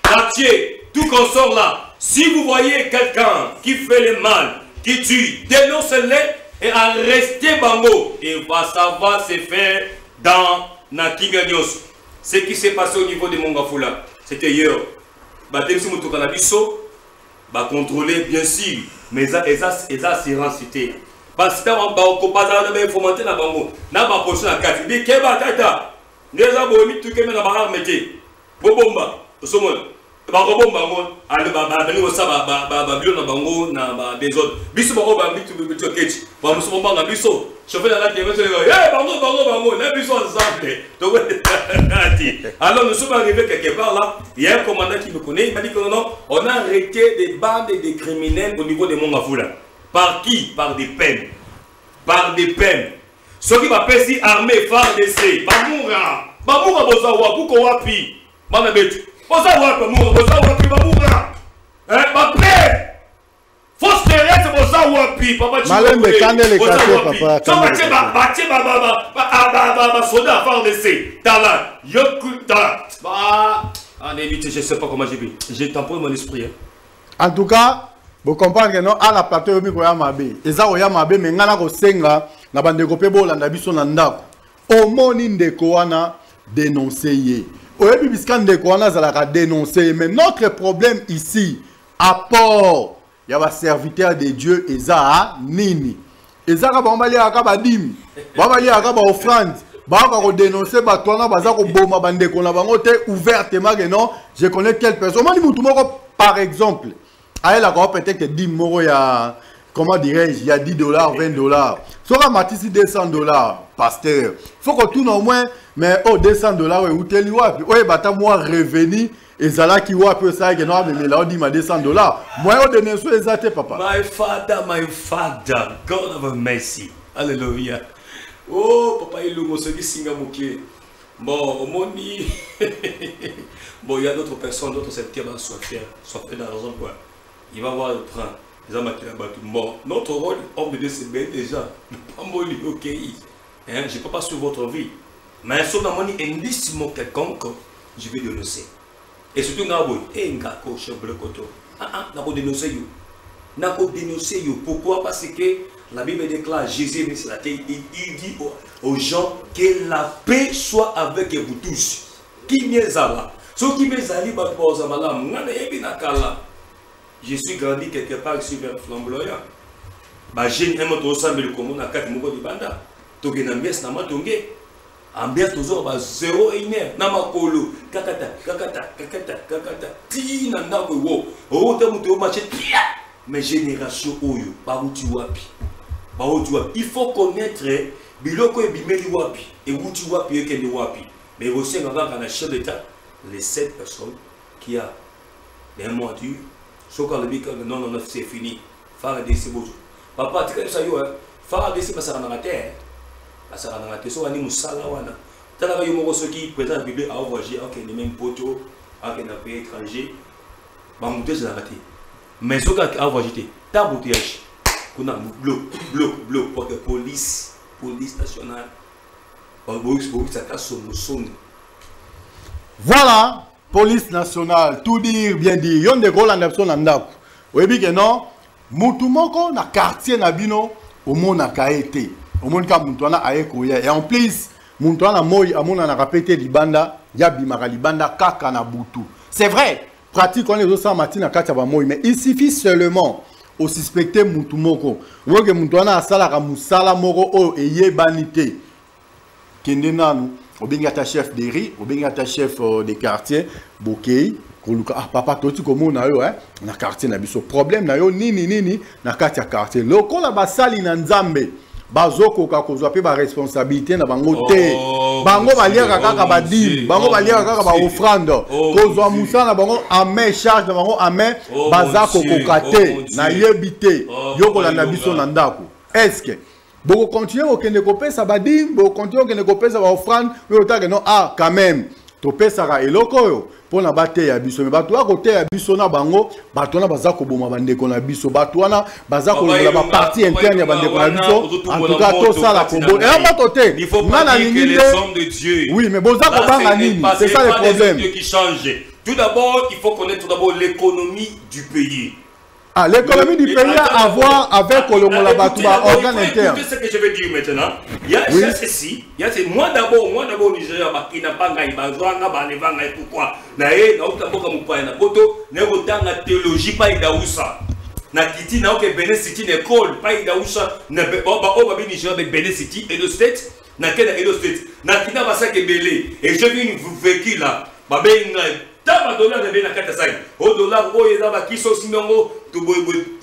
Speaker 2: quartier, tout consort là, si vous voyez quelqu'un qui fait le mal, qui tue, dénoncez-le et arrestez Bango. Et ça va se faire dans Nakinganyos. Ce qui s'est passé au niveau de Mongafula, c'était hier. Contrôler bien sûr, mais ils assurance c'était. Parce que on va information na bango, na ba poche na carte. Dit que ba tata, neza bomi tout que na ba métier. Bobomba, osomona. Ba robomba ngo, ale ba bani osa ba bio na bango na ba des autres. Biso ba ba bitu bitu ketch. Ba muso ba nga biso. Chauffeur la télé, hey bango, na biso ensemble. Donc alors nous sommes arrivés quelque part là, il y a un commandant qui me connaît, il m'a dit que non, on a arrêté des bandes et des criminels au niveau de Mongafula. Par qui? Par des peines. Par des peines. Ceux qui m'appellent ici armée, phare d'essai. Bamoura, bozawa, buko wapi. Manabet. Bozawa, bamoura. Hein, ma paix. Fausse terrestre, bozawa, pi. Papa, tu
Speaker 1: Malembe, kandele, papa.
Speaker 2: Soda, phare d'essai. Tala, yoku, tala. En évite, je ne sais pas comment j'ai vu. J'ai tampé mon esprit.
Speaker 1: En tout cas, vous comprenez que non, à la plateau, il y a mabe. Et ça, il y a mabe, mais il y a un senga, na bande kopé bolanda biso na ndako. Au moni ndeko wana dénoncer. Au début, biskan ndeko wana zalaka dénoncer. Mais notre problème ici, apport, il y a un serviteur de Dieu, Eza Nini. Eza ka bambali akaba dim, bambali akaba offrande. Bako dénoncer batona bazako boma bandeko na bango te ouvertement que non, je connais telle personne. Moni mutu moko par exemple. Ah, elle a peut-être que 10 euros, il y a, comment dirais-je, il y a 10 $, 20 $. Si on a matissé 200 $, pasteur, il faut que tout au moins, mais oh, 200 $, ou tel ou autre, oui, bah, t'as moi revenu, et ça là qui voit peu ça, et non, mais là, on dit, ma 200 $. Moi, on donne ça, exact, papa.
Speaker 2: My father, God of mercy. Alléluia. Oh, papa, il est ce qui singa mouké. Bon, au monde, bon, il y a d'autres personnes, d'autres secteurs dans soit fait dans la raison quoi. Il va voir le train. Les hommes qui battu. Bon, notre rôle, homme de Dieu, c'est bien déjà. Pas mon ok. Je ne peux pas sur votre vie. Mais si on a mon indiciment quelconque, je vais dénoncer. Et surtout, pourquoi? Parce que la Bible déclare, Jésus il dit aux gens que la paix soit avec vous tous. Qui m'est là? Ceux qui m'est allé, je suis grandi quelque part ici vers Flamboyant. J'ai un autre ensemble de communes à 4 mois de banda. Togué n'ambiance n'a pas tombé. Ambiance toujours à 0 et 1. Namakolo, kakata. Tina nako wo. Oh, t'as monté au marché. Mais génération oyo, baouti wapi. Il faut connaître biloko et bimeli wapi. Et wuti wapi et kende wapi. Mais aussi, on a un chef d'État, les 7 personnes qui a des mois dur. Sauf quand le bic, non, c'est fini. Faire des beaux. Papa, tu sais ça, faire des c'est à la terre. Ça va dans la terre. Soit on est moussallawana. T'as la rayon ceux qui présentent la Bible à voyager, ok, les mêmes poteaux, ok, dans pays étranger. Bamouté, c'est la terre. Mais ceux qui ont voyagé, t'as bouteillage. On a bloc, pour que police nationale.
Speaker 1: Voilà. Police nationale, tout dire, bien dire, yon de gros l'andaption n'andap. Oui, bien que non, moutoumoko na quartier nabino, au monde na kaete, au monde ka moutouna aekoya. Et en plus, moutouna moi, à mon na répété libanda, yabimara libanda kaka na butu. C'est vrai, pratique on est au sang matin na kataba moi, mais il suffit seulement au suspecter moutoumoko. Ou que moutouna asala ka musala moro o eye banité. Kende nanu. Obengata chef de riz, obengata chef de quartier, bokei, koluka ah papa toti komo na yo na quartier na biso problème na yo nini na kati ya quartier. Lokola basali na nzambe bazoko ka kozwa pe ba responsabilité na bango te. Bango baliaka kaka badim, bango baliaka kaka ba offrande. Kozwa musa na bango en main charge na bango en main bazako kokate na yebite yokola na biso na ndako. Est-ce que beaucoup continuer au Kende Kopé, ça va dire, beaucoup continuer au Kende Kopé, ça va offrande, mais autant que non, ah, quand même, topesaka eloko oyo pona bateya biso, mais bato ya koteya biso na bango bato wana baza koboma bandeko na biso, bato wana baza kolongola ba partie interne ya bandeko na biso. En tout cas tosala kombo et moto te ngana nini te. Oui, mais boza kobanga nini, c'est ça le problème
Speaker 2: qui change. Tout d'abord, il faut connaître d'abord l'économie du pays.
Speaker 1: Ah, l'économie du pays a à voir avec l'organe interne.
Speaker 2: Écoutez ce que je vais dire maintenant. Il y a ceci. Il y a moi d'abord, Nigeria, pourquoi? Na théologie, pas Idaoussa. Na Kiti, na Benin City, l'école, pas Idaoussa. Na Nigeria, Benin City, Edo State. Na Kenya, Edo State. Na Kina, Bassak et Belé. Et j'ai vu une véhicule là.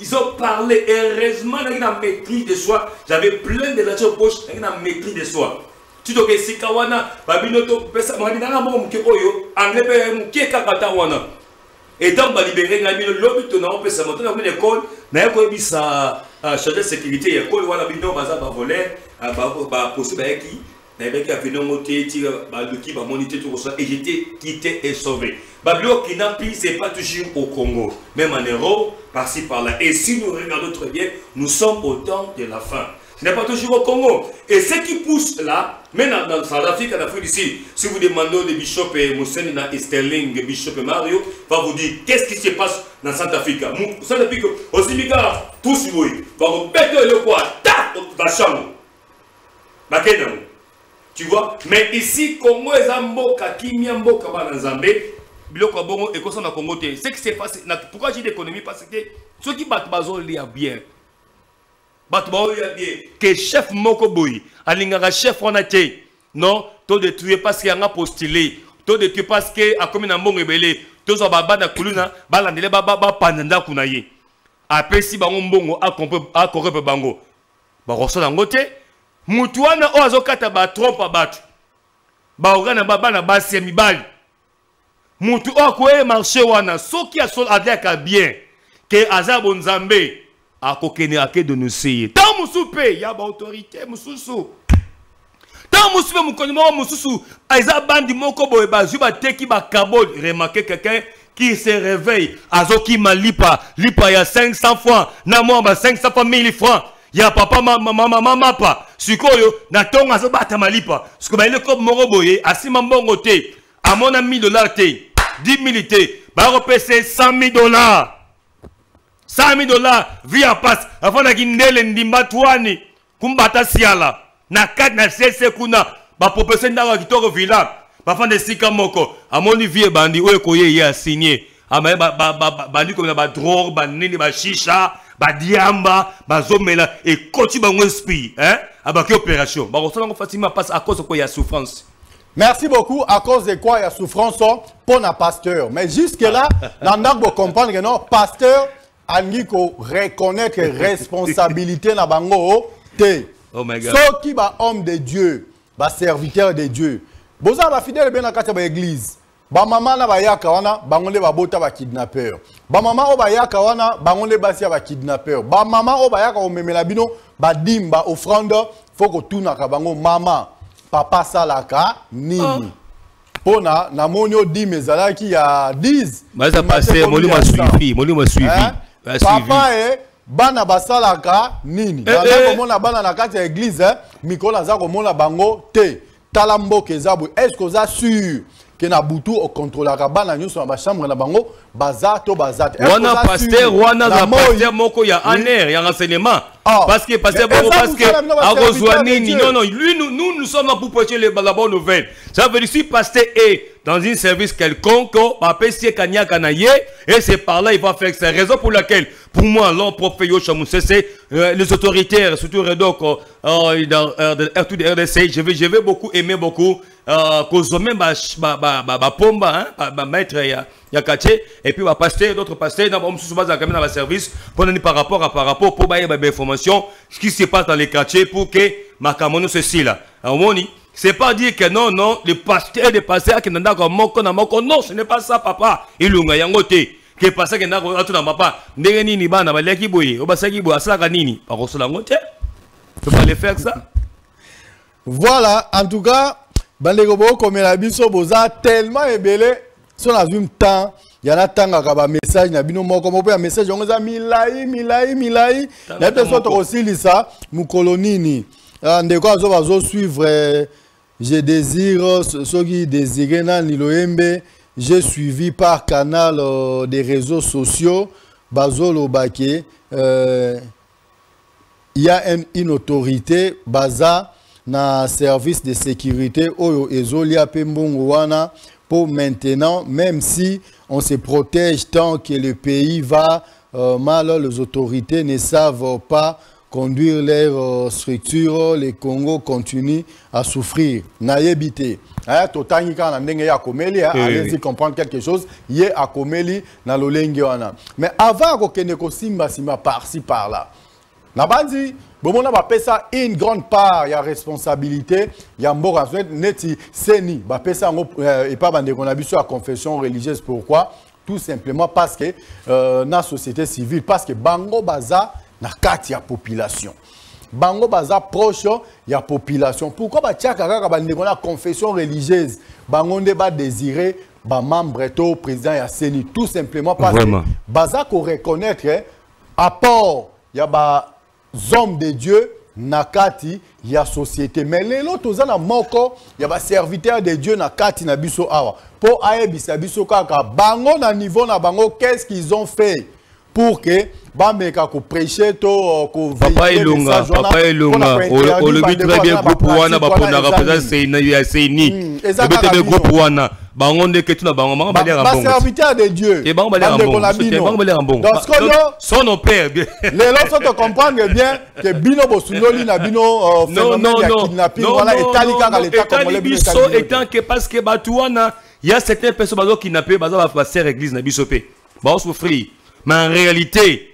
Speaker 2: Ils ont parlé, heureusement, ils ont maîtrise de soi. J'avais plein de l'argent poche, ils ont maîtrise de soi. Tu dois que si Kawana, Babinoto, Pesa, Marina, Moukioyo, Anglais, Moukieka, Katawana. Et donc, on libéré, on a mis le lobby, on a fait ça, on a mis l'école, on a mis sa charge de sécurité, l'école, on a mis nos bazar, voler, possible avec qui. Et j'étais quitté et sauvé. Babylone Kinapi, c'est pas toujours au Congo, même en Europe, par-ci par-là. Et si nous regardons très bien, nous sommes au temps de la fin. Ce n'est pas toujours au Congo. Et ce qui pousse là, même dans Centrafrique, en Afrique ici, si vous demandez au bishop Mousseni et Sterling, bishop Mario, va vous dire qu'est-ce qui se passe dans Centrafrique. Centrafrique, aussi, Mika, tous vous voyez, va vous péter le poids, tac, dans la chambre. Tu vois, mais ici, Congo est en Mboka, Kimia Mboka, Zambé, Biloko Bongo et Kosan Congo. Ce qui s'est passé, pourquoi j'ai l'économie? Parce que ceux qui battent Bazo, il y a bien. Battent Bazo, il y a bien. Que chef Mokoboy, Alingara chef on a été. Non, tout détruit parce qu'il y a un postulé. Tout détruit parce qu'il y a un bon rebellé. Tout ça, Baba Kuluna, Balandele Baba Pandanda Kunaye. Après, si Bango Bongo a corrupé Bango, Barossa Dangote. Mutuana ozokata ba trompe batu ba ogana baba na basi ya mibali mutu okoe marché wana soki asol adeka bien ke azabo nzambe akokene ake de nous seye ta musupe ya ba autorité mususu ta musupe mukonimo mususu aiza bandi moko boye ba zuba teki ba kabol. Remarquez quelqu'un qui se réveille azoki malipa lipa ya 500 francs na mo ba 500 fois 1000 francs. Ya papa mama pa sikoyo na tonga zo bata malipa siko ba ile ko moroboye asima mbongo te amona $1000 te 10,000 te ba repese $100,000 $100,000 via passe afana kindele ndimba twani kumbata siala na kat na sese kuna ba propose ndaka kitoko villa ba fande sika moko amoni vie bandi oyo koye ya signé ama bandi comme na ba drogue ba nini ba shisha Badiamba, Bazomela et continue à esprit, hein, avec opération. Bah, facilement passe à cause de quoi il y a souffrance.
Speaker 1: Merci beaucoup. À cause de quoi il y a souffrance pour un pasteur. Mais jusque-là, on doit comprendre que non, pasteur, on reconnaître responsabilité na bango te.
Speaker 2: Oh my God.
Speaker 1: Ceux qui sont homme de Dieu, serviteur de Dieu. Boza va fidèle bien dans l'église. Ba mama na bayaka wana bangole babota ba kidnapper. Ba mama o bayaka wana bangole basia ba kidnapper. Ba mama o bayaka o memela bino ba dimba offrande foko tuna ka bango mama papa salaka nini. Pona na monyo di mezalaki ya 10.
Speaker 2: Mais ça passé molimo suivi,
Speaker 1: Papa bana basalaka nini. Bana komona bana na kati ya église mikola za komona bango te. Talambo kezabu est-ce que ça sûr que na butu au contrôle la bana nyuso na chambre na bango bazato bazat
Speaker 2: wana pasteur wana za pasteur moko ya aner ya renseignement parce que pasteur bongo parce que agozwani ni non lui nous sommes là pour prêcher la bonne nouvelle. Ça veut dire si pasteur est dans un service quelconque papa si kanyaka na ye et c'est par là il va faire c'est raison pour laquelle pour moi l'homme prophète Yochamousse c'est les autoritaires surtout Redok dans RDC je vais beaucoup aimer beaucoup cause même pomba hein maître ya quartier et puis va pasteur d'autres pasteurs dans souvent dans le service pour donner par rapport pour bailler des informations ce qui se passe dans les quartiers pour que makamono ceci là c'est pas dire que non les pasteurs qui n'ont moko non ce n'est pas ça papa ilunga yangote que pasteur qui n'a pas tout dans papa ndenge nini bana baleki boye obasaki boye asaka nini pas ngote tu vas aller faire ça.
Speaker 1: Voilà, en tout cas bandeko bo comme la biso boza tellement ébélé son a vu temps il y a tanga ka ba message na bino moko mo pe message on za milai na personne aussi lisa mu kolonini ndeko azo bazo suivre je désire ceux qui désirent na Niloembe j'ai suivi par canal des réseaux sociaux bazolo baké il y a une autorité baza na service de sécurité oyo ezolia pembongo wana pour maintenant même si on se protège tant que le pays va mal, les autorités ne savent pas conduire leurs structures, le Congo continue à souffrir. Naïbité. Allez-y comprendre quelque chose. Yé a komeli na lolengi wana. Mais avant qu'on ne simba par-ci par-là. Nabandi, bon on a ça une grande part il y a responsabilité, il y a mbora neti seni ba pesa et pas bande qu'on a vu sur la confession religieuse. Pourquoi? Tout simplement parce que na société civile, parce que bango baza na kati ya population. Bango baza proche ya population. Pourquoi ba tia kaka bande qu'on a confession religieuse? Bango ne ba désirer ba membre to président ya seni tout simplement parce que baza ko reconnaître apport ya ba hommes de Dieu nakati ya société mais les autres na moko ya ba serviteur de Dieu nakati na biso awa pour aebisa biso kaka bango na niveau na bango qu'est-ce qu'ils ont fait pour que bameka ko prêcher to ko
Speaker 2: papa ilunga au le but de groupe wana ba pona représenter c'est na seni ebete groupe wana bango ndeke tuna bango bango ba lera
Speaker 1: mbongo serviteur de Dieu
Speaker 2: et bango ba lera mbongo
Speaker 1: donc
Speaker 2: son nos pères
Speaker 1: les autres te comprendre bien que bino bosunoli na bino phénomène ya kidnapping voilà etali kaka l'état congolais
Speaker 2: biso étant que parce que batuana il y a certaines personnes bazo kidnapper bazo ba passer église na biso pe ba souffrir mais en réalité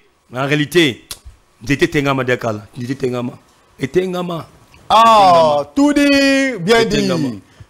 Speaker 2: j'étais tengama dekala j'étais tengama et tengama
Speaker 1: tout dit bien dit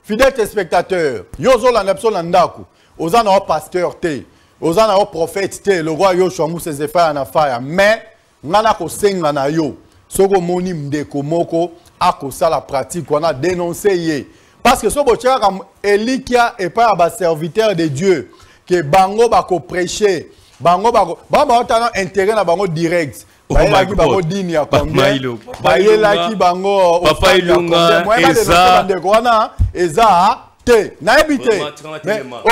Speaker 1: fidèles spectateurs, yozo la nepso landaku, ozana o pasteur te, ozana o prophète te, le roi yo chomu ses efforts na faya, mais ngana ko senga na yo, soko moni mdeko moko ako sala pratique wana dénoncer yé, parce que so bochaka comme Elikia et pas ba serviteur de Dieu, que bango ba ko prêcher, bango ba ko ba otana intérêt na bango direct. Bayelaki bango dini ya combien? Bayelaki bango
Speaker 2: Papa Ilunga
Speaker 1: eza te na ebité.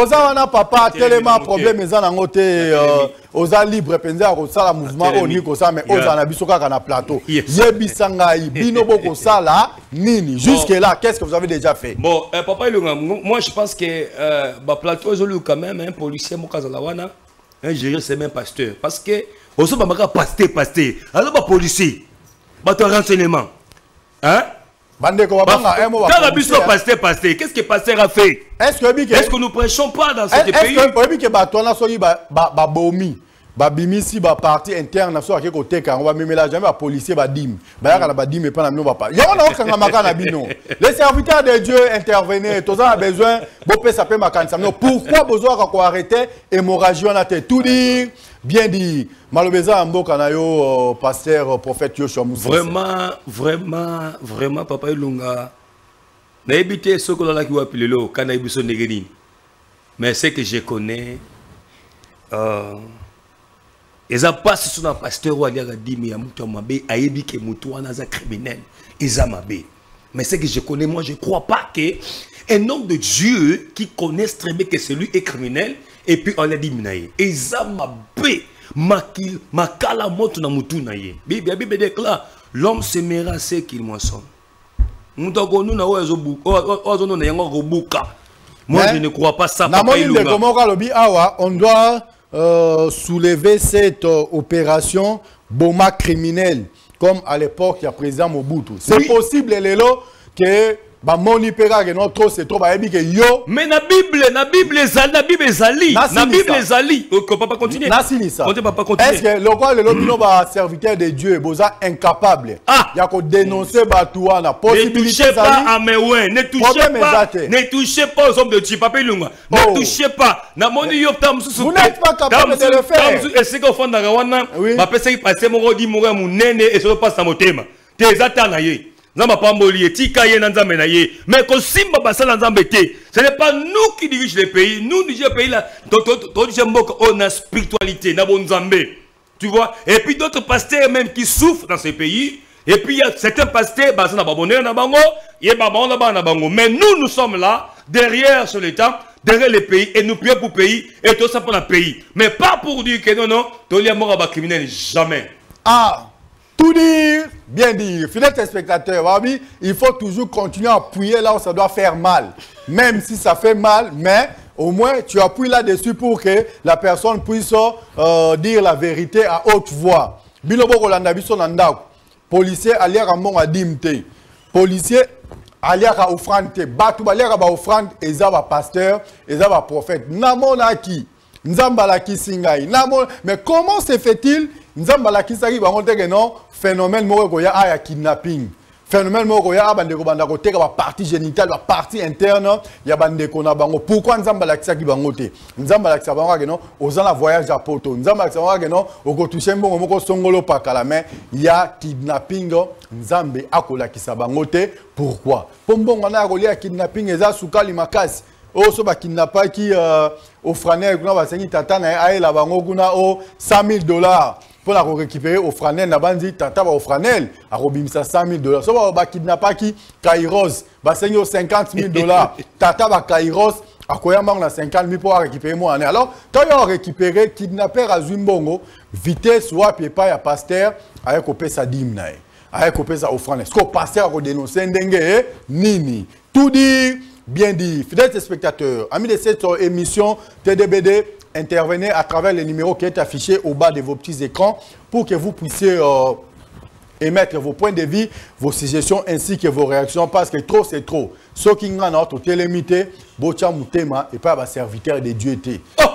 Speaker 1: Oza wana papa tellement problème eza nango te oza libre penza ko sala mouvement oni ko sa mais oza na biso kaka na plateau. Yebisa ngai bino boko sala nini jusque là qu'est-ce que vous avez déjà fait?
Speaker 2: Bon papa Ilunga moi je pense que ba plateau ezolu quand même un policier mokazala wana un gérant c'est même pasteur parce que aussi pas pasteur alors pas policier pas ton renseignement hein
Speaker 1: bande ko banga emo
Speaker 2: pasteur qu'est-ce que pasteur a fait est-ce que nous prêchons pas dans ce pays
Speaker 1: est-ce que bato na soki ba bomi ba bimisi ba parti interne so akeko teka on va même là jamais ba policier ba dim ba yaka na ba dim et pas na mino ba pa ya on a okanga makana bino les serviteurs de Dieu intervenir tous a besoin bo pesa pe makanisa non pourquoi besoin ko arrêter hémorragie on a tout dire bien dit malobeza mboka na yo pasteur prophète Yoshua Moussa
Speaker 2: vraiment papa Ilunga na ebité soko la ki wa pilelo kana ibiso negeni mais c'est que je connais ils ont passé sur un pasteur ou aliaga dimi ya mutu mabe ayebi ke mutu wana za criminel ils ont mabe mais c'est que je connais moi je crois pas que un homme de Dieu qui connaît très bien que celui est criminel et puis on l'a dit minaye ils ont mabe makala moto na mutu na ye bible déclare l'homme semera ce qu'il moissonne mutu ko nuna ozo na yango robuka moi je ne crois pas ça
Speaker 1: papa Ilunga on doit soulever cette opération Boma criminelle comme à l'époque il y a président Mobutu. C'est possible Lelo que ba moni pera que notre c'est trop ba que yo
Speaker 2: mais na Bible zali on peut pas continuer
Speaker 1: on peut pas continuer est-ce que le roi le bino ba serviteur de Dieu boza incapable il y a ko dénoncer batua na possibilité
Speaker 2: ne touchez pas à mes ouais ne touchez pas aux hommes de Dieu papa Ilunga ne touchez pas na moni yo
Speaker 1: vous n'êtes pas capable de le faire
Speaker 2: est-ce que fondaka wana ba pesa ki passer mo di mo munene et ça passe à motema te ezata na ye Nzamba pamboli tika ye na nzambe na ye. Mais ko simba basala nzambe te. Ce n'est pas nous qui dirigeons les pays. Nous dirigeons les pays là. On a spiritualité, na bon nzambe. Tu vois? Et puis d'autres pasteurs même qui souffrent dans ces pays. Et puis il y a certains pasteurs, mais nous sommes là, derrière sur l'État, derrière les pays, et nous prions pour le pays, et tout ça pour le pays. Mais pas pour dire que non, non, tu es mort à criminel, jamais.
Speaker 1: Ah, tout dire, bien dire. Fidèles téléspectateurs, il faut toujours continuer à appuyer là où ça doit faire mal. Même si ça fait mal, mais au moins tu appuies là-dessus pour que la personne puisse dire la vérité à haute voix. Bilobo Kolanda biso nandako. Policier aliaka monga dimte. Policier aliaka offrande. Batu aliaka ba offrande eza ba pasteur, eza ba prophète. Namona ki Nzambala ki singai. Mais comment se fait-il Nzambala ki saki bango teke non phénomène moko ko ya aya kidnapping. Phénomène moko ya bande ko banda ko teka ba partie génitale, ba partie interne ya bande ko na bango. Pourquoi Nzambala ki saki bango te? Nzambala ki bango ke non ozana voyage à Poto. Nzambala ki bango ke non oko toucher mbongo moko songolo pakala mais ya kidnapping Nzambe akola ki bango te. Pourquoi? Pombongo na ko lia kidnapping eza sukali makasi. O so ba kidnappaki au franel kuna ba sengi tata na ai la bango kuna o $100,000. Pour la récupérer au franel, na bandi tata au franel a robimisa $100,000. So ba kidnappaki Kairos, ba sengi au $50,000. Tata ba Kairos a koyamba na 50,000 pour récupérer moi. Alors, quand il a récupéré kidnapper à Zumbongo, vitesse ou à pas ya pasteur a coupé sa dîme na. A coupé sa offrande. Est-ce que pasteur a dénoncé ndenge nini? Tout dit, bien dit. Fidèles spectateurs, amis de cette émission TDBD, intervenez à travers le numéro qui est affiché au bas de vos petits écrans pour que vous puissiez émettre vos points de vue, vos suggestions ainsi que vos réactions parce que trop c'est trop. Ceux qui ont notre télémité, bocha mutema et pas serviteur de Dieu.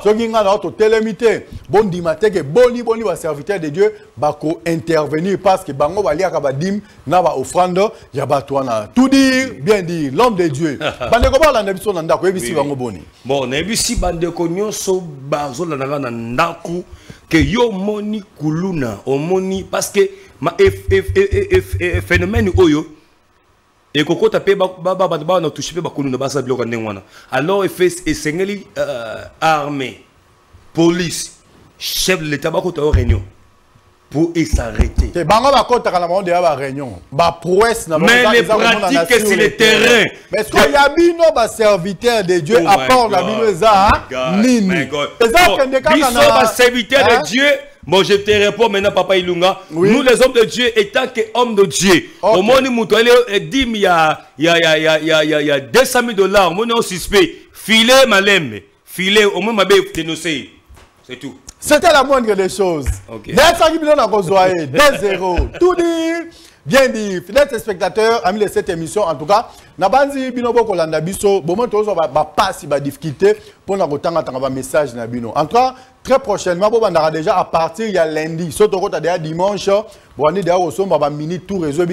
Speaker 1: Ceux qui ont notre télémité, bon dimate que boni va serviteur de Dieu, bako intervenir parce que bango va lire kabadim na ba offrande ya batwana. Tout dire, bien dire, l'homme de Dieu. Bande ko ba la nebiso na ndako ebisi bango boni. Bon,
Speaker 2: nebisi bande ko nyonso bazo la na ndako que yo moni kuluna, o moni parce que ma phénomène oyo et koko tapé ba na touché ba kuluna ba sa bloka ndengwana. Alors il fait esengeli armée, police, chef de l'état ba ko ta réunion pour s'arrêter.
Speaker 1: C'est bango ba kota kana monde ya ba réunion. Ba prouesse na
Speaker 2: mais les pratiques sur le terrain.
Speaker 1: Mais est-ce qu'il y a bino ba serviteur de Dieu à part la bino za nini?
Speaker 2: Eza kende kana ba serviteur de Dieu. Bon, je te réponds maintenant, Papa Ilunga. Oui. Nous, les hommes de Dieu, étant qu'hommes de Dieu, au moins, nous dit il y a $200,000, mon nom suspect, filet malem, filet, au moins, ma belle dénoncé. C'est tout.
Speaker 1: C'était la moindre des choses.
Speaker 2: Okay.
Speaker 1: 2-0. Tout dit, bien dit. Fidèles spectateurs, amis de cette émission, en tout cas, Nabanzi Binobo Kolanda Biso, bon, on va passer la difficulté pour nous avoir un message. En tout cas, très prochainement, on va déjà à partir il y a lundi, surtout déjà dimanche, on va déjà un mini tour réseau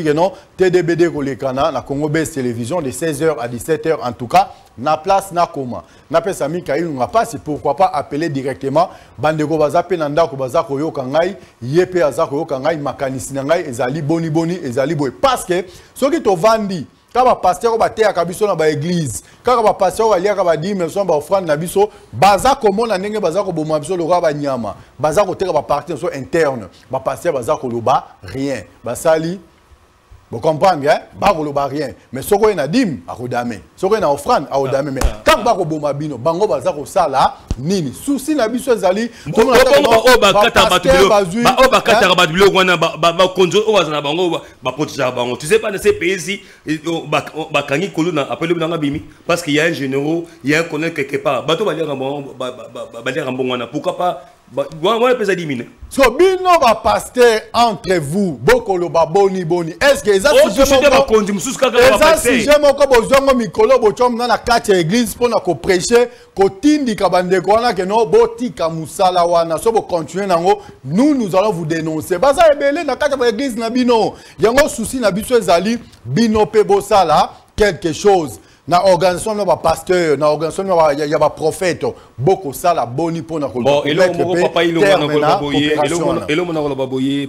Speaker 1: TDBD Kolekana, na Congo Base Télévision de 16h à 17h en tout cas, na place na koma. Na pesa mi kayi nga pas, c'est pourquoi pas appeler directement bandeko bazape nanda ko bazako yo kangai, yepe azako yo kangai makanisi nangai ezali boni ezali boy parce que ceux qui to vandi quand ba pasteur ba te akabiso na ba église quand ba pasteur ba liaka ba di mais son ba offrande na biso bazako mona ndenge bazako boma biso lo ba nyama bazako te ba partie so interne ba pasteur bazako lo ba rien basali. Vous comprenez, hein? Bagolo ba rien. Mais ce qu'on a dit, à Rodame. Ce qu'on a offrande, à Rodame. Mais quand Bago Bomabino, Bango Bazako Sala, Nini, souci la biso Zali,
Speaker 2: comment tu sais pas de ces pays-ci, Bakani Koluna, appelé Blanabimi, parce qu'il y a un généraux, il y a un colonel quelque part. Bateau pourquoi pas?
Speaker 1: So bino ba pasteur entre vous bokolo ba boni est-ce que ça si je moko bozongo mikolo bochom na kati ya église pour na ko prêcher ko tindi ka bande ko na ke no botika musala wana so bo continuer nango nous allons vous dénoncer baza ebele na kati ya église na bino yango souci na biso ezali bino pe bosala quelque chose. Na organisation na ba pasteur, na organisation ya ba prophète, beaucoup ça la boni pour na
Speaker 2: bon,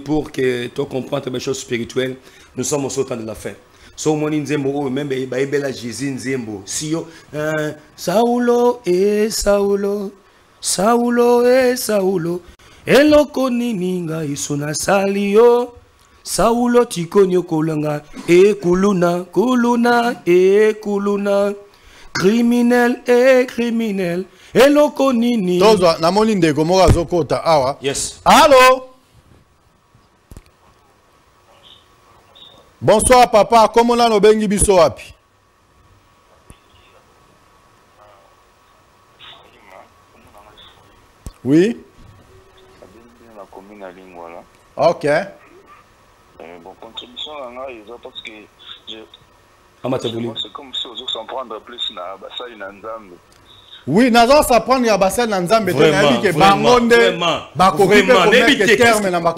Speaker 2: pour que tu comprennes mes choses spirituelles, nous sommes au temps de la fin. So moni nzembo même baibela Jésus nzembo. Sio Saulo e Saulo. Saulo e Saulo. Eloko nini ngai sona salio. Saulo tikonyo kolanga e kuluna kuluna e kuluna. Criminel et criminel. Eloko nini.
Speaker 1: Tozo na moni ndeko moko azokota awa.
Speaker 2: Yes.
Speaker 1: Allô? Bonsoir papa, comment on a no bengi biso wapi? Oui. Ok.
Speaker 3: Bon, contribution parce que
Speaker 2: c'est
Speaker 3: comme si on s'en prendre plus na basali na nzambe.
Speaker 1: Oui, nazo s'apprendre ya basali na nzambe to na yiki ke bangonde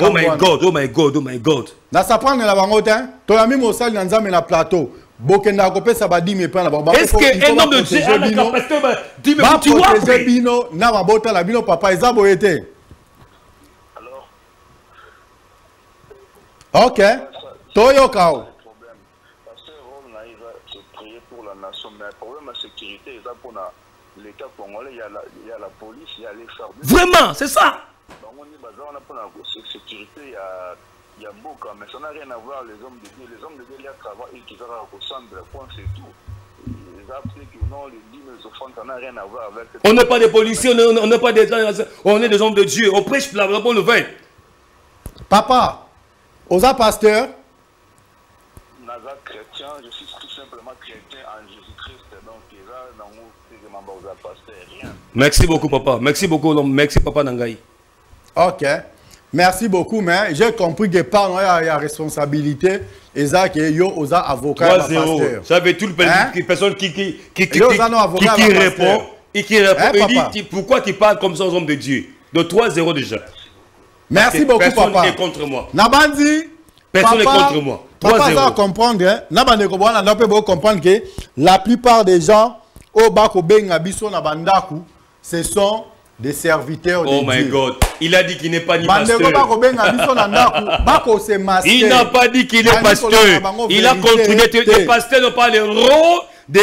Speaker 2: Oh my God, oh my God, oh my God.
Speaker 1: Na s'apprendre la bangote, to ya mimo sali na nzambe na plateau. Bokenda kopesa badimi pe na baba.
Speaker 2: Est-ce que un homme de Dieu a la capacité de me
Speaker 1: protéger bino na mabota la bino papa ezabo été?
Speaker 3: Alors.
Speaker 1: OK. Toyo kao.
Speaker 3: Pour la nation, mais le problème de sécurité, c'est pour l'État congolais, il y a la police, il y a les FARDC.
Speaker 2: Vraiment, c'est ça.
Speaker 3: Donc on est basé pour la sécurité, il y a beaucoup, mais ça n'a rien à voir les hommes de Dieu. Les hommes de Dieu, il y a travail et qui va au centre, point c'est tout. Les appris que non, les dîmes, les offrandes, ça n'a rien à voir avec...
Speaker 2: On n'est pas des policiers, on n'est pas des... On est des hommes de Dieu, on prêche la bonne nouvelle.
Speaker 1: Papa, aux pasteurs,
Speaker 3: chrétien, je suis tout simplement chrétien en Jésus-Christ, donc rien.
Speaker 2: Merci beaucoup papa, merci beaucoup, merci papa Nangaï.
Speaker 1: Ok, merci beaucoup, mais j'ai compris que par il y a responsabilité, et ça que yo aux avocats,
Speaker 2: 3-0, j'avais tout le personne qui répond et qui répond et dit pourquoi tu parles comme ça aux hommes de Dieu. De 3-0 déjà.
Speaker 1: Merci beaucoup
Speaker 2: personne
Speaker 1: papa.
Speaker 2: Personne n'est contre moi.
Speaker 1: Nabandi.
Speaker 2: Personne n'est contre moi.
Speaker 1: Papa, ça comprendre, hein? On peut comprendre que la plupart des gens au Bako Benga Biso na Bandaku, ce sont des serviteurs de Dieu.
Speaker 2: Oh my God. Il a dit qu'il n'est pas ni pasteur.
Speaker 1: Il
Speaker 2: n'a pas dit qu'il est pasteur. Il a continué. Les pasteurs n'ont pas le rôle de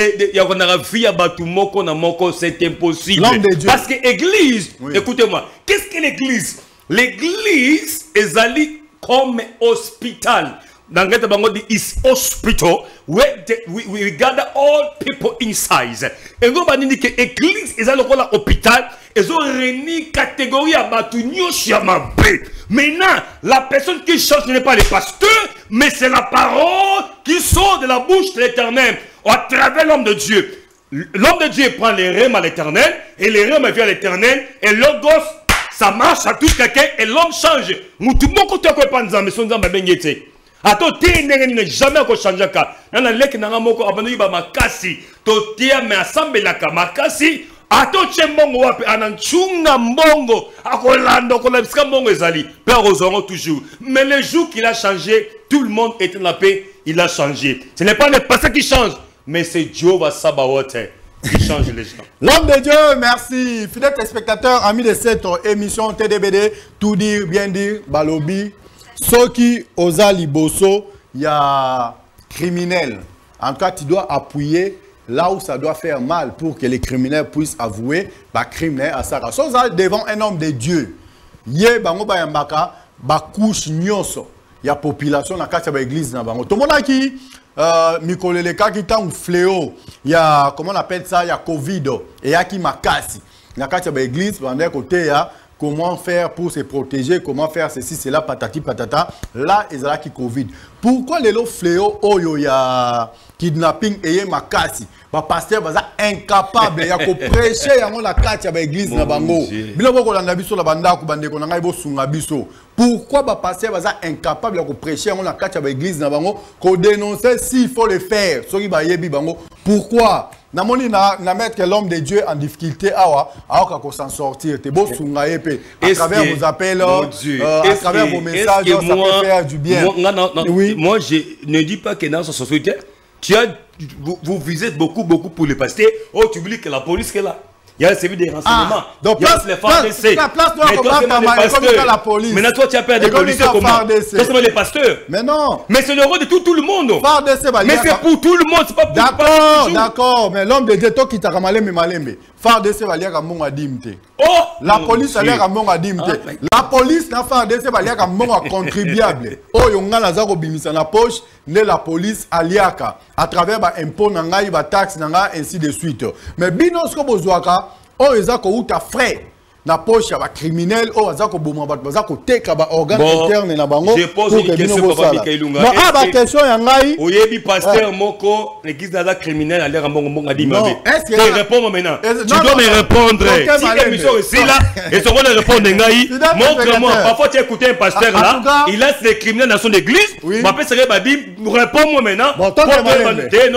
Speaker 2: c'est impossible. Parce que l'église, écoutez-moi, qu'est-ce que l'église? L'église est allée comme hospital. Dans le Bango is hospital where we gather all people inside. Et nous avons dit que l'église est allée comme hôpital. Ils ont réuni catégorie à Batunio Chiamabé. Maintenant, la personne qui change ce n'est pas le pasteur, mais c'est la parole qui sort de la bouche de l'Éternel à travers l'homme de Dieu. L'homme de Dieu prend les rêmes à l'Éternel et les rêmes viennent à l'Éternel et l'autre gosse. Ça marche, ça touche quelqu'un et l'homme change. Tout le monde côté quoi pas nzambe son nzambe bengete. Ato te ndenge jamais ko changer ka. Na lek na moko abandoni ba makasi. To tia me assemble la makasi. Ato chembongo wapi ananchunga mbongo. Akolando ko la biska mbongo ezali. Père ozongo toujours. Mais le jour qu'il a changé, tout le monde était dans la paix, il a changé. Ce n'est pas le passé qui change, mais c'est Dieu va Sabaoth. Qui change les gens.
Speaker 1: L'homme de Dieu, merci. Fidèles téléspectateurs, amis de cette émission TDBD, tout dire, bien dire, Balobi. Ceux qui osent liboso, il y a criminels. En tout cas, tu dois appuyer là où ça doit faire mal pour que les criminels puissent avouer bah criminel à ça. Si vous devant un homme de Dieu, yé bango ba yambaka ba couche nyonso. Il y a population dans la église na bango. Tout le monde qui Mikoleleka qui t'a un fléau. Il y a, comment on appelle ça, il y a Covid. Et il y a qui makasi. Dans la église, pendant côté, comment faire pour se protéger, comment faire ceci, cela, patati, patata. Là, il y a qui Covid. Pourquoi les fléaux, oh, il y a kidnapping et makasi? Le pasteur est incapable de prêcher dans la carte de l'église. Pourquoi le pasteur est incapable de prêcher dans la carte de l'église? Pour dénoncer s'il faut le faire. Pourquoi? Na mettre l'homme de Dieu en difficulté à s'en sortir. À travers vos appels, à travers vos messages, ça peut faire du bien.
Speaker 2: Moi, je ne dis pas que dans sa société, vous visez beaucoup pour les pasteurs. Oh, tu oublies que la police est là. il y a celui des renseignements.
Speaker 1: Donc,
Speaker 2: il y a les FARDC.
Speaker 1: La place doit combattre la police.
Speaker 2: Maintenant, toi, tu as peur des policiers comment? Toi, c'est les pasteurs.
Speaker 1: Mais non.
Speaker 2: Mais c'est le rôle de tout le monde.
Speaker 1: Mais
Speaker 2: c'est pour tout le monde, c'est pas pour
Speaker 1: d'accord, d'accord. Mais l'homme de Dieu, toi qui t'a ramalé, mais malembe. FARDC va lire à mon adimte. La police a l'air à mon adimte. La police n'a FARDC va lire à mon contribuable. Oh, yonga la zako bimisa na poche, ne la police aliaka à travers ba impôt nanga, ba taxe nanga, ainsi de suite. Mais binos ko bozwaka, oh ezako uta frais. Na poche ya ba criminel o azako boma ba bazako teka ba organe interne na bango.
Speaker 2: Je pose une question pour Mika Ilunga.
Speaker 1: Non, ah ba question ya ngai.
Speaker 2: Oyebi pasteur moko l'église da criminel a l'air à mon adi mabe.
Speaker 1: Tu
Speaker 2: réponds maintenant. Tu dois me répondre. Si l'émission est là et son rôle de répondre ngai, montre-moi. Parfois tu écoutes un pasteur là, il laisse les criminels dans son église. M'appelle Seré Badi, réponds-moi maintenant. Non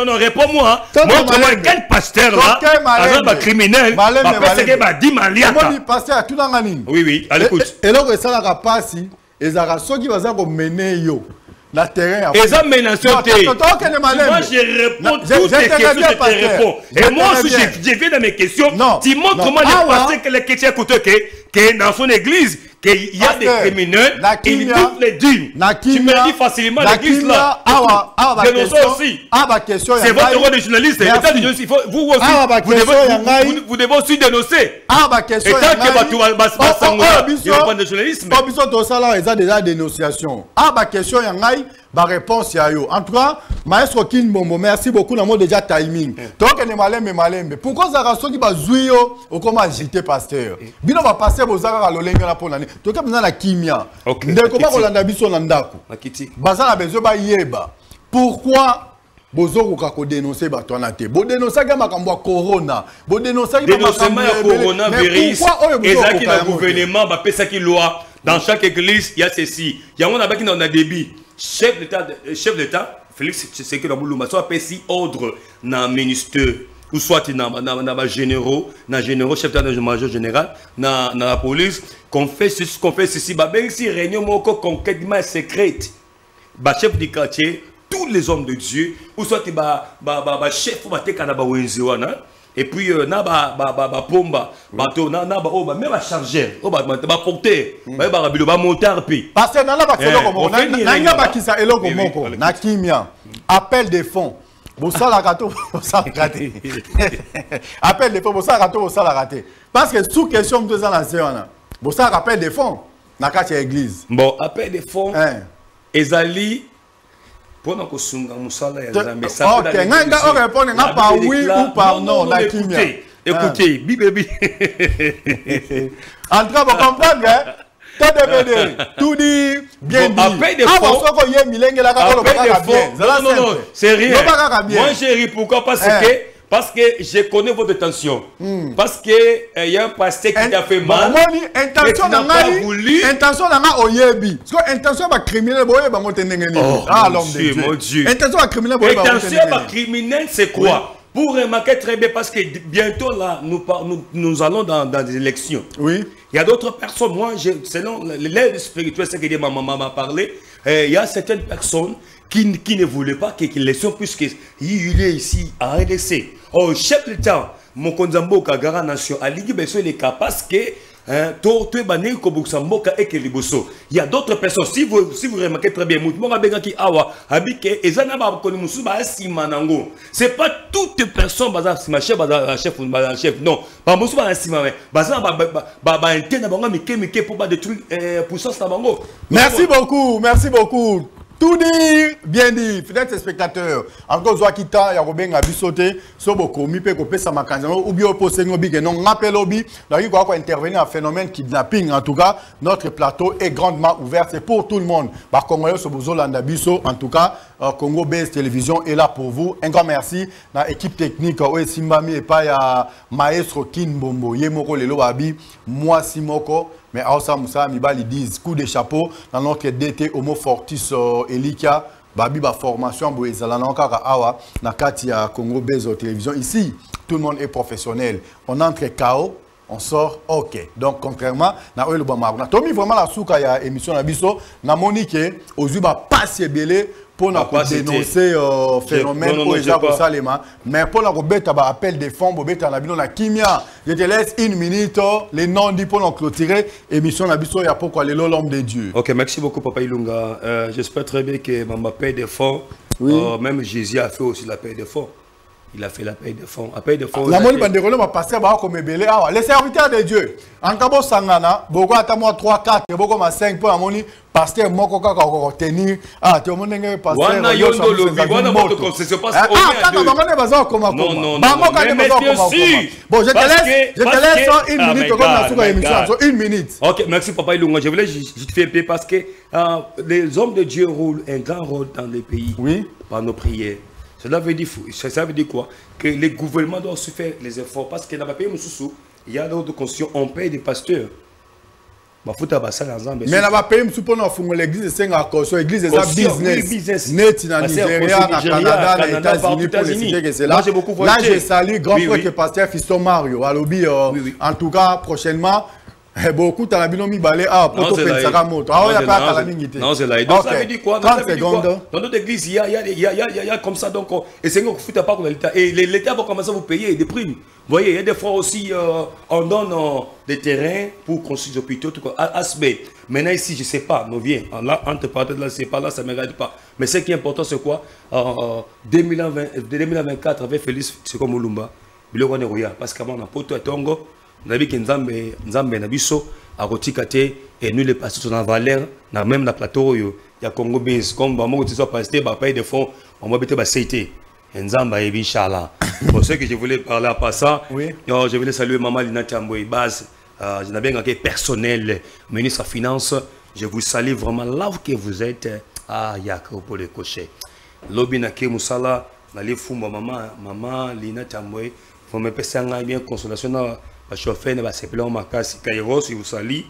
Speaker 2: non, réponds-moi. Montre-moi quel pasteur là, un criminel, m'appelle Seré Badi Maliaka. Oui, oui, à l'écoute.
Speaker 1: Et là, ça n'a pas si. Et ça a ceux qui vont mener yo. La terrain.
Speaker 2: Et ça menace. Moi, je réponds toutes les questions, je te réponds. Et moi aussi, je viens dans mes questions. Tu montres comment les pasteurs que les chrétiens écoutent que dans son église, qu'il y a des criminels, ils toutes les dîmes. Tu me dis facilement l'église là. Dénoncez aussi. C'est votre rôle de journaliste. Vous aussi, vous devez aussi dénoncer. Et tant que tu vas pas de journalisme.
Speaker 1: Déjà dénonciation. Question yangai, ma réponse ya yo. En tout cas, maestro Kin Bombo, merci beaucoup. Nous avons déjà timing. Donc on est malin mais malin. Pourquoi ça rassure qui va jouer au comment agiter pasteur? Bino va passer aux arts à l'olenga la pour l'année. Donc comme dans la kimia. De comment on l'a biso nandako. Baza la besoin ba yeba. Pourquoi Bozo ko dénoncer batonate. Bo dénoncer ga makambo corona. Bo dénoncer ga
Speaker 2: makambo coronavirus. Et ça qui le gouvernement va payer ça qui loi. Dans chaque église, il y a ceci. Il y a un qui a débit. Chef d'État, Félix Tshisekedi Tshilombo, soit payé ordre dans le ministère, ou soit dans les généraux, chef d'état-major général, dans la police, qu'on fait ceci, même si réunion moko concrètement secrète, chef du quartier, tous les hommes de Dieu, ou soit chef ou et puis pomba bateau même à charger porter monteur
Speaker 1: parce que na kimia appel des fonds appel des fonds parce que sous question de ça la appel des fonds na quartier église
Speaker 2: bon appel des fonds ezali pour nous sunga musala ya Nzambe ça
Speaker 1: OK on répond par oui ou par non la kimia
Speaker 2: écoutez bibi
Speaker 1: en tout cas vous comprenez TDBD tout dit bien dit
Speaker 2: appel des fonds non c'est rien moi j'ai ri pourquoi parce que je connais votre tension. Parce que il y a un pasteur qui t'a fait mal.
Speaker 1: Intention n'a pas voulu. Intention n'a pas oyebi. Parce que intention va criminel boye ba ngotendenge ni. Ah l'homme de Dieu.
Speaker 2: Mon Dieu.
Speaker 1: Intention va criminel boye ba ngotendenge.
Speaker 2: Intention va criminel c'est quoi? Pour remarquer très bien parce que bientôt là nous allons dans des élections.
Speaker 1: Oui.
Speaker 2: Il y a d'autres personnes moi selon l'aide spirituelle ce que ma maman m'a parlé, il y a certaines personnes qui ne voulaient pas que l'élection puisque il est ici à RDC. Oh, chef de l'État, mon konzambo Kagara Nation, à l'Igué, les cas parce que il y a d'autres personnes, si vous remarquez très bien, c'est pas toute personne, chef, non, pas
Speaker 1: merci beaucoup. Tout dit, bien dit, fidèles spectateurs. Encore Zoakita, Yaroben a bisoté, Soboko, Mipe, Kopesa Makanzano, ou bien Posengo Big, et non, rappel Obi, il va intervenir un phénomène kidnapping. En tout cas, notre plateau est grandement ouvert, c'est pour tout le monde. Par Congolais, Sobozo Landabiso, en tout cas, Congo Base Télévision est là pour vous. Un grand merci à l'équipe technique, Simbami et pas à Maestro Kin Bombo, Yemoko Lelo Abi, moi Simoko. Mais Aosa Moussa Mibali disent coup de chapeau dans notre DT Homo Fortis Elika Babi ba formation Boezala Nankara Awa Nakati à Congo Bezo Télévision. Ici, tout le monde est professionnel. On entre KO, on sort OK. Donc contrairement na Oelo Bamar. Na Tomi vraiment la souka ya émission na biso na Monique Ozuba passe belé pour dénoncer phénomène où déjà pour Salema, mais pour la bête appel des fonds, bête en abino la kimia. Je te laisse une minute, les noms dit pour nous clôturer émission Nabiso ya pourquoi les l'homme de Dieu.
Speaker 2: Ok, merci beaucoup Papa Ilunga. J'espère très bien que ma paix des fonds, même Jésus a fait aussi la paix des fonds. Il a fait la paix de fonds. La paix de fonds.
Speaker 1: La moni banderole m'a passé comme belé. Les serviteurs de Dieu. En cabo sangana, beaucoup à moi 3 4, beaucoup à 5 pour la moni pasteur moko kaka ko tenir. Ah, tu monde ngai pasteur.
Speaker 2: Wana yondo lobi, wana moto comme c'est parce qu'on est à deux. Non.
Speaker 1: Bon, je te laisse une minute comme la souka émission. Une minute.
Speaker 2: OK, merci Papa Ilunga. Je voulais juste faire paix parce que les hommes de Dieu roulent un grand rôle dans les pays par nos prières. Ça veut dire quoi? Que les gouvernements doivent se faire les efforts parce que dans le pays, il y a d'autres constitutions, on paye des pasteurs. Mais
Speaker 1: dans le pays, l'église c'est une église business. Net dans Nigeria, Canada, les États-Unis pour les citer que c'est là. Là, je salue grand frère que pasteur Fiston Mario. En tout cas, prochainement. Beaucoup de binomi balé pour faire ça moto. Ah, il y a pas la minute.
Speaker 2: Non, c'est là. Donc ça veut dire quoi? Dans notre église, il y a comme ça donc et c'est qu'on fout pas comme l'État et l'État va commencer à vous payer des primes. Vous voyez, il y a des fois aussi on donne des terrains pour construire des hôpitaux tout quoi. Asbé. Maintenant ici, je sais pas, nous vient là entre parenthèses là, c'est pas là, ça me regarde pas. Mais ce qui est important c'est quoi? 2024 avec Félix Tshisekedi Mulumba, biloko ne roya parce qu'avant on a poto à Tongo. Nous avons dit que Nzambe Nabiso a retikate et nous les passons sur la valeur, même la plateau, il y a Congo Base, comme maman qui soit passé, payer des fonds, on va mettre CT. Nzambe et Inch'Allah. Pour ce que je voulais parler à passant, je voulais saluer Maman Lina Tiamboy Base, je n'ai bien un personnel, ministre des Finances, je vous salue vraiment là où vous êtes, Yako pour les cocher. Lobinake Moussala, Nali Fumba Maman Lina Tiamboy, vous me passez bien consolation. Chauffeur ne va se plaindre ma casse Kairos il vous salue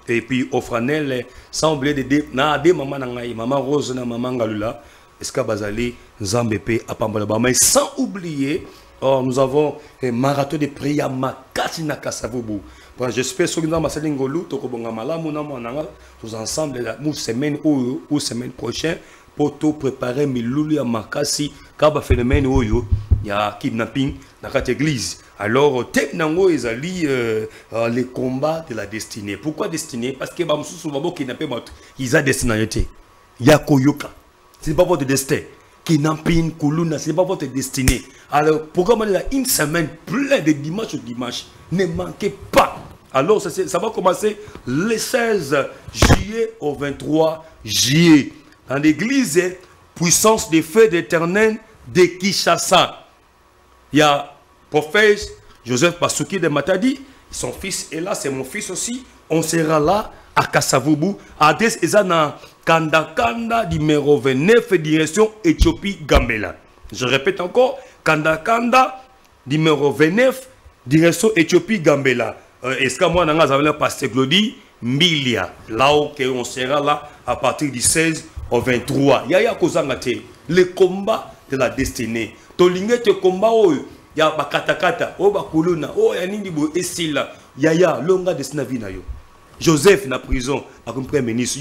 Speaker 2: et puis Ofranel sans oublier des maman nangai maman Rose na maman Galula est-ce que Bazali Nzambepe à Pambalaba mais sans oublier nous avons un marathon de prière ma casse na Kasavubu. J'espère que nous avons passé l'ingolu tokobonga malamu na mwananga tous ensemble la semaine ou semaine prochaine pour tout préparer milulu à makasi kaba phénomène oyo il y a kidnapping dans cette église. Alors, Teknango est les combats de la destinée. Pourquoi destinée? Parce que ils ont destinalité. Il y a Koyoka. Ce n'est pas votre destin. Kidnapping, Kuluna, ce n'est pas votre destinée. Alors, pourquoi il y a une semaine pleine de dimanche au dimanche? Ne manquez pas. Alors, ça va commencer le 16 juillet au 23 juillet. Dans l'église, puissance des feux d'éternel de Kinshasa. Il y a prophète Joseph Basuki de Matadi, son fils est là, c'est mon fils aussi. On sera là à Kasavubu, adresse Ezana Kanda numéro 29, direction Éthiopie Gambela. Je répète encore, Kanda numéro 29, direction Éthiopie Gambela. Est-ce que moi, nous avons le pasteur Glody Milia, là où on sera là à partir du 16 au 23. Yaya Kozangate, le combat de la destinée. Tolingete combat il y a Bakatakata, Bakuluna, Yanindibo Esila, Yaya, Longa de Snavina. Joseph na prison, comme premier ministre.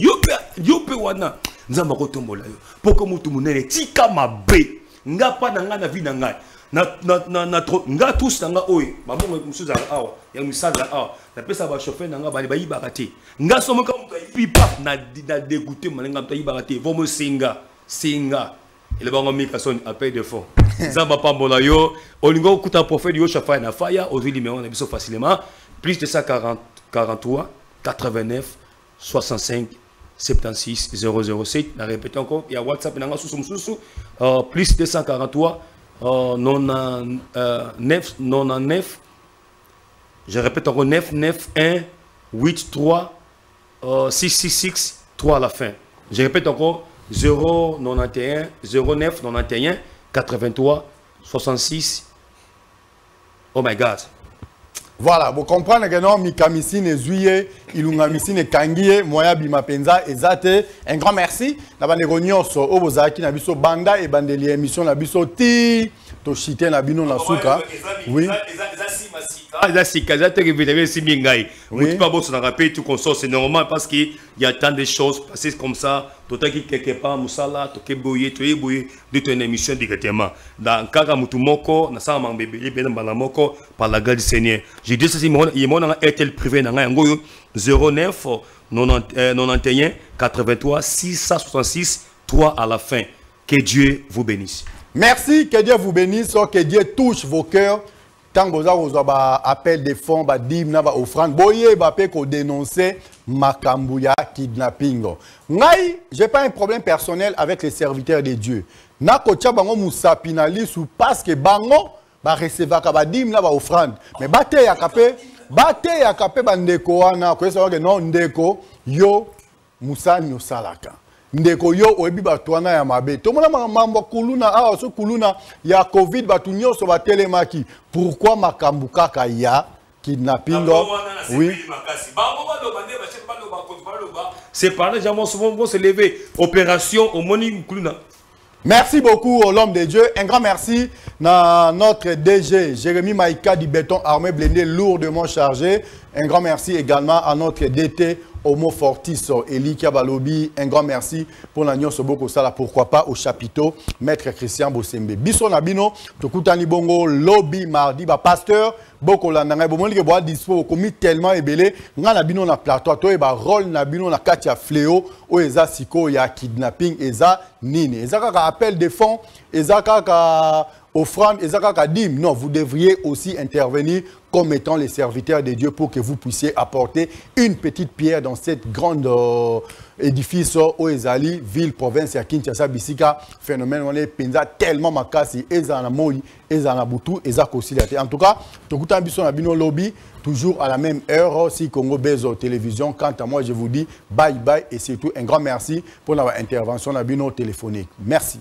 Speaker 2: Yope wana, Nzamba Kotombola. Pourquoi Moutoumune, Tika Mabe, Ngapa Nanga vie Nanga. Nga tous Nanga Oye, Maman Moussouza Awa, Yamisala Awa, la pesa va chauffer Nanga Bali Barate. Nga Somo comme Pipa, na dégoûté, Malanga Barate, Vomo Singa. Et le bon ami qui appel de fond. Zamba Pambola yo, Olingo Kuta prophète yo Shafa na Faya, aujourd'hui mais on a besoin facilement. Plus de 143 89 65 76 007. Je répète encore, il y a WhatsApp nanga sous plus de 143 99. Je répète encore 991 83 666 3 à la fin. Je répète encore 091 09 91 83 66. Oh my God.
Speaker 1: Voilà, vous comprenez que non, Mikamisine Zuye, Ilungamisine Kangie, Moya Bimapenza, Ezate. Un grand merci. Nabane Ronyoso, Obozaki, Nabiso Banda et Bandeli émission Nabiso Ti, Toshite Nabino Nasuka. Oui.
Speaker 2: Ah, là, c'est quand même si mingai. Oui. Pas bon, ça rappelle tout qu'on sort, c'est normal parce qu'il y a tant de choses passées comme ça. Tout à quelque part, Moussala, tout est bouillé, de ton émission directement. Dans Kaka Moutumoko, na sa mang bébé, bien dans Balamoko, par la grâce du Seigneur. J'ai dit ça, il y a un RTL privé dans un 09 91 83 666 3 à la fin. Que Dieu vous bénisse.
Speaker 1: Merci, que Dieu vous bénisse, que Dieu touche vos cœurs. Tant que vous avez appel de fonds, dîmes, offrande, boye, ko dénoncer Makambouya kidnapping. Ngai, j'ai pas un problème personnel avec les serviteurs de Dieu. Nako tia bango musapinali sous parce que bango ba recevoir ka dîmes na ba offrande. Mais bate ya kapé bandeko wana ko savoir que non ndeko yo musa nyosalaka. Ndeko yo oebi batwana ya mabe. Tomona mambo kuluna so kuluna ya Covid batu nyonso ba telemaki. Pourquoi makambuka kaya kidnapping? Oui.
Speaker 2: C'est par les gens vont se lever. Opération au Moni Kuluna.
Speaker 1: Merci beaucoup au l'homme de Dieu. Un grand merci à notre DG, Jérémy Maïka du béton armé blindé lourdement chargé. Un grand merci également à notre DT, Homo Fortis, Eli Kabalobi. Un grand merci pour l'agneau Soboko Sala. Pourquoi pas au chapiteau, Maître Christian Bosembe. Bisson Nabino, Tokutani Bongo, lobby mardi, pasteur, Boko Landanga, Bomoni Boa dispo, commis tellement ébélé, Nabino na plateau, toi et rôle Nabino na katia fléau, ou eza siko ya kidnapping, eza nini. Eza kaka appel de fonds, eza kaka offrande, eza kaka dîme. Non, vous devriez aussi intervenir comme étant les serviteurs de Dieu pour que vous puissiez apporter une petite pierre dans cette grande édifice au Ezali, ville, province, à Kinshasa, Bissika, phénomène, on est penza tellement makasi, ezana moi, ezana butu, ezako silate. En tout cas, Tokutan Bisson Abino Lobby, toujours à la même heure, si Congo Bezo Télévision. Quant à moi, je vous dis bye bye et surtout un grand merci pour notre intervention Abino téléphonique. Merci.